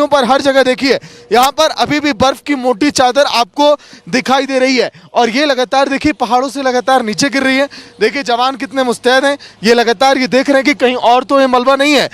पर हर जगह देखिए यहाँ पर अभी भी बर्फ की मोटी चादर आपको दिखाई दे रही है और ये लगातार देखिए पहाड़ों से लगातार नीचे गिर रही है। देखिए जवान कितने मुस्तैद हैं, ये लगातार ये देख रहे हैं कि कहीं और तो ये मलबा नहीं है।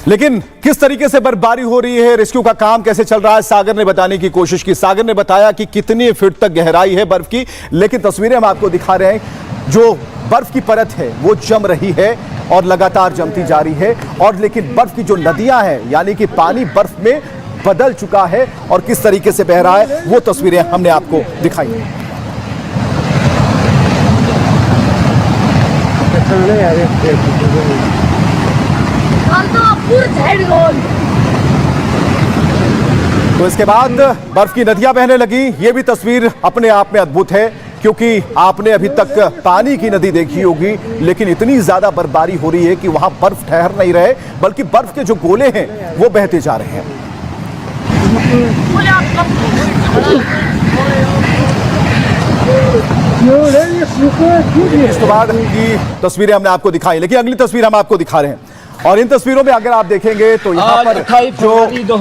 लेकिन किस तरीके से बर्फबारी हो रही है, रेस्क्यू का काम कैसे चल रहा है, सागर ने बताने की कोशिश की। सागर ने बताया कि कितनी फीट तक गहराई है बर्फ की, लेकिन तस्वीरें हम आपको दिखा रहे हैं। जो बर्फ की परत है वो जम रही है और लगातार जमती जा रही है और लेकिन बर्फ की जो नदियां हैं यानी कि पानी बर्फ में बदल चुका है और किस तरीके से बह रहा है वो तस्वीरें हमने आपको दिखाई हैं। तो इसके बाद बर्फ की नदियां बहने लगी। ये भी तस्वीर अपने आप में अद्भुत है, क्योंकि आपने अभी तक पानी की नदी देखी होगी, लेकिन इतनी ज्यादा बर्फबारी हो रही है कि वहां बर्फ ठहर नहीं रहे, बल्कि बर्फ के जो गोले हैं वो बहते जा रहे हैं। इसके बाद की तस्वीरें हमने आपको दिखाई, लेकिन अगली तस्वीर हम आपको दिखा रहे हैं और इन तस्वीरों में अगर आप देखेंगे तो यहाँ पर जो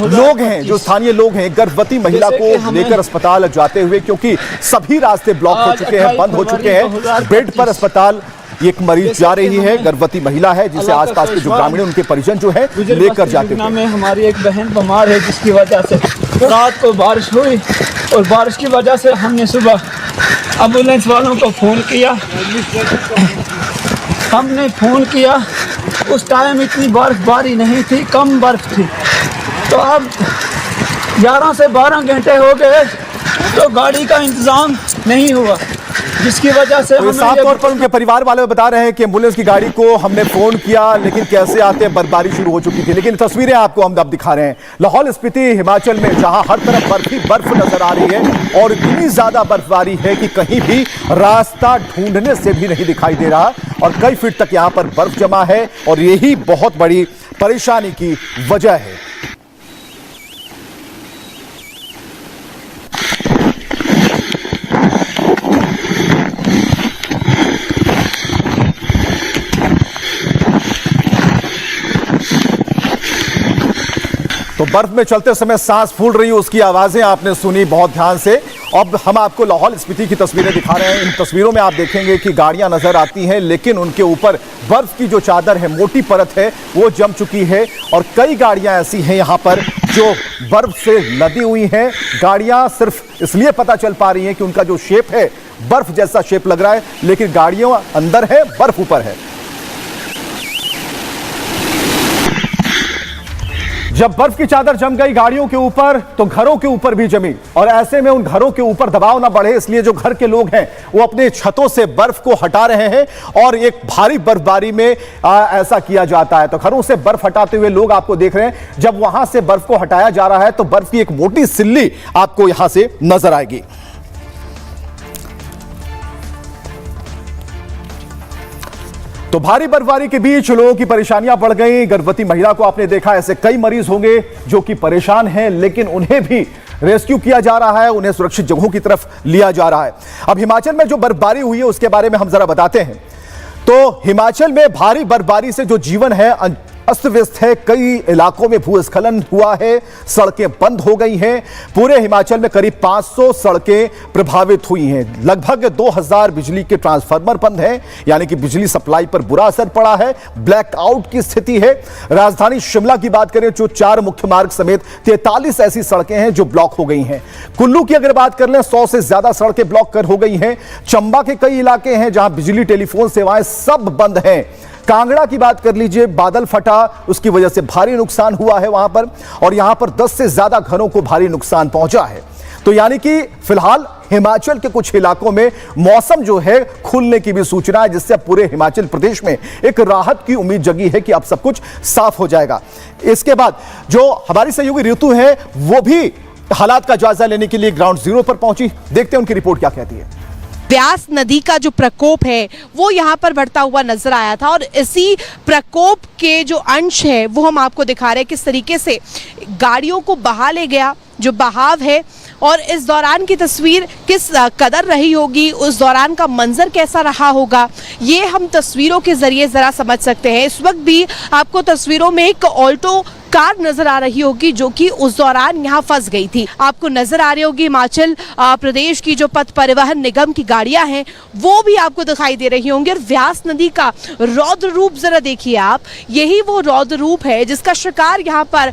लोग हैं, जो स्थानीय लोग हैं, गर्भवती महिला को लेकर अस्पताल जाते हुए, क्योंकि सभी रास्ते ब्लॉक हो चुके हैं, बंद हो चुके हैं, बेड पर अस्पताल एक मरीज जा रही है, गर्भवती महिला है, जिसे आसपास के जो ग्रामीण उनके परिजन जो है लेकर जाते हैं। में हमारी एक बहन बीमार है, जिसकी वजह से रात को बारिश हुई और बारिश की वजह से हमने सुबह एम्बुलेंस वालों को फ़ोन किया। उस टाइम इतनी बर्फबारी नहीं थी, कम बर्फ थी। तो अब 11 से 12 घंटे हो गए तो गाड़ी का इंतज़ाम नहीं हुआ। जिसकी वजह से तो साफ तौर पर उनके परिवार वाले बता रहे हैं कि एम्बुलेंस की गाड़ी को हमने फोन किया, लेकिन कैसे आते बर्फबारी शुरू हो चुकी थी। लेकिन तस्वीरें आपको हम अब दिखा रहे हैं लाहौल स्पीति हिमाचल में, जहां हर तरफ बर्फ ही बर्फ नजर आ रही है और इतनी ज्यादा बर्फबारी है कि कहीं भी रास्ता ढूंढने से भी नहीं दिखाई दे रहा और कई फीट तक यहां पर बर्फ जमा है और यही बहुत बड़ी परेशानी की वजह है। तो बर्फ में चलते समय सांस फूल रही, उसकी आवाजें आपने सुनी बहुत ध्यान से। अब हम आपको लाहौल स्पीति की तस्वीरें दिखा रहे हैं। इन तस्वीरों में आप देखेंगे कि गाड़ियां नजर आती हैं, लेकिन उनके ऊपर बर्फ की जो चादर है, मोटी परत है, वो जम चुकी है और कई गाड़ियां ऐसी हैं यहां पर जो बर्फ से लदी हुई हैं। गाड़ियां सिर्फ इसलिए पता चल पा रही हैं कि उनका जो शेप है बर्फ जैसा शेप लग रहा है, लेकिन गाड़ियों अंदर है, बर्फ ऊपर है। जब बर्फ की चादर जम गई गाड़ियों के ऊपर तो घरों के ऊपर भी जमी और ऐसे में उन घरों के ऊपर दबाव ना बढ़े, इसलिए जो घर के लोग हैं वो अपने छतों से बर्फ को हटा रहे हैं और एक भारी बर्फबारी में ऐसा किया जाता है। तो घरों से बर्फ हटाते हुए लोग आपको देख रहे हैं। जब वहां से बर्फ को हटाया जा रहा है तो बर्फ की एक मोटी सिल्ली आपको यहां से नजर आएगी। तो भारी बर्फबारी के बीच लोगों की परेशानियां बढ़ गई। गर्भवती महिला को आपने देखा, ऐसे कई मरीज होंगे जो कि परेशान हैं, लेकिन उन्हें भी रेस्क्यू किया जा रहा है, उन्हें सुरक्षित जगहों की तरफ लिया जा रहा है। अब हिमाचल में जो बर्फबारी हुई है उसके बारे में हम जरा बताते हैं। तो हिमाचल में भारी बर्फबारी से जो जीवन है अस्त व्यस्त है। कई इलाकों में भूस्खलन हुआ है, सड़कें बंद हो गई हैं। पूरे हिमाचल में करीब 500 सड़कें प्रभावित हुई हैं। लगभग 2000 बिजली के ट्रांसफार्मर बंद हैं, यानी कि बिजली सप्लाई पर बुरा असर पड़ा है। ब्लैकआउट की स्थिति है। राजधानी शिमला की बात करें जो 4 मुख्य मार्ग समेत 43 ऐसी सड़कें हैं जो ब्लॉक हो गई हैं। कुल्लू की अगर बात कर लें 100 से ज्यादा सड़कें ब्लॉक हो गई हैं। चंबा के कई इलाके हैं जहां बिजली, टेलीफोन सेवाएं सब बंद हैं। कांगड़ा की बात कर लीजिए, बादल फटा, उसकी वजह से भारी नुकसान हुआ है वहां पर और यहां पर 10 से ज्यादा घरों को भारी नुकसान पहुंचा है। तो यानी कि फिलहाल हिमाचल के कुछ इलाकों में मौसम जो है खुलने की भी सूचना है, जिससे पूरे हिमाचल प्रदेश में एक राहत की उम्मीद जगी है कि अब सब कुछ साफ हो जाएगा। इसके बाद जो हमारी सहयोगी ऋतु है वो भी हालात का जायजा लेने के लिए ग्राउंड जीरो पर पहुंची। देखते हैं उनकी रिपोर्ट क्या कहती है। व्यास नदी का जो प्रकोप है वो यहाँ पर बढ़ता हुआ नजर आया था और इसी प्रकोप के जो अंश है वो हम आपको दिखा रहे हैं किस तरीके से गाड़ियों को बहा ले गया, जो बहाव है। और इस दौरान की तस्वीर किस कदर रही होगी, उस दौरान का मंजर कैसा रहा होगा, ये हम तस्वीरों के जरिए जरा समझ सकते हैं। इस वक्त भी आपको तस्वीरों में एक ऑल्टो कार नजर आ रही होगी जो कि उस दौरान यहाँ फंस गई थी। आपको नजर आ रही होगी हिमाचल प्रदेश की जो पथ परिवहन निगम की गाड़ियां हैं वो भी आपको दिखाई दे रही होंगी। और व्यास नदी का रौद्र रूप जरा देखिए आप, यही वो रौद्र रूप है जिसका शिकार यहाँ पर।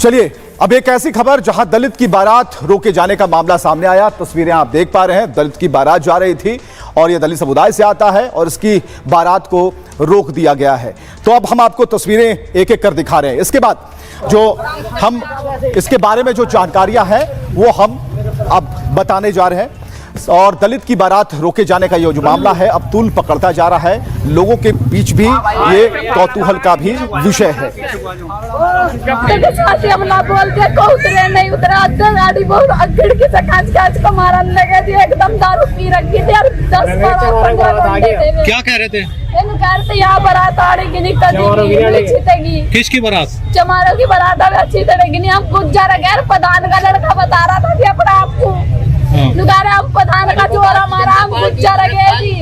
चलिए अब एक ऐसी खबर जहां दलित की बारात रोके जाने का मामला सामने आया। तस्वीरें आप देख पा रहे हैं, दलित की बारात जा रही थी और यह दलित समुदाय से आता है और इसकी बारात को रोक दिया गया है। तो अब हम आपको तस्वीरें एक एक कर दिखा रहे हैं। इसके बाद जो हम इसके बारे में जो जानकारियां हैं वो हम अब बताने जा रहे हैं। और दलित की बारात रोके जाने का ये जो मामला है अब तूल पकड़ता जा रहा है। लोगों के बीच भी ये कौतूहल का भी विषय है। नहीं उतरा, गाड़ी बहुत खिड़की से कांच को मारने लगे थे, एकदम दारू पी रखी थी और 10-12 क्या कह रहे थे? यहाँ बारात आ रही, किसकी बारात? चमारों की बारात अच्छी तरह हम गुज्जर गैर प्रधान का लड़का बता रहा था कि अपना आपको हम प्रधान का चोर हमारा, हम गुज्जर गए थी।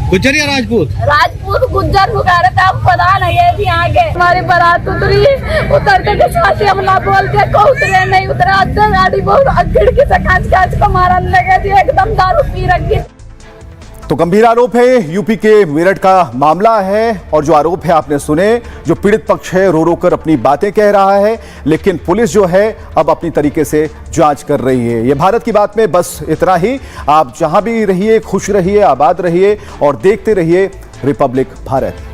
गुज्जर या राजपूत? राजपूत गुज्जर नुकारे थे, हम प्रधान गए थी यहाँ के। हमारी बारात उतरी, उतरते के साथ हम ना बोलते को उतरे नहीं उतरा, गाड़ी बहुत खिड़की से कांच को मारने लगे थी, एकदम दारू पी रखी। तो गंभीर आरोप है, यूपी के मेरठ का मामला है और जो आरोप है आपने सुने, जो पीड़ित पक्ष है रो रो कर अपनी बातें कह रहा है, लेकिन पुलिस जो है अब अपनी तरीके से जांच कर रही है। ये भारत की बात में बस इतना ही। आप जहां भी रहिए खुश रहिए, आबाद रहिए और देखते रहिए रिपब्लिक भारत।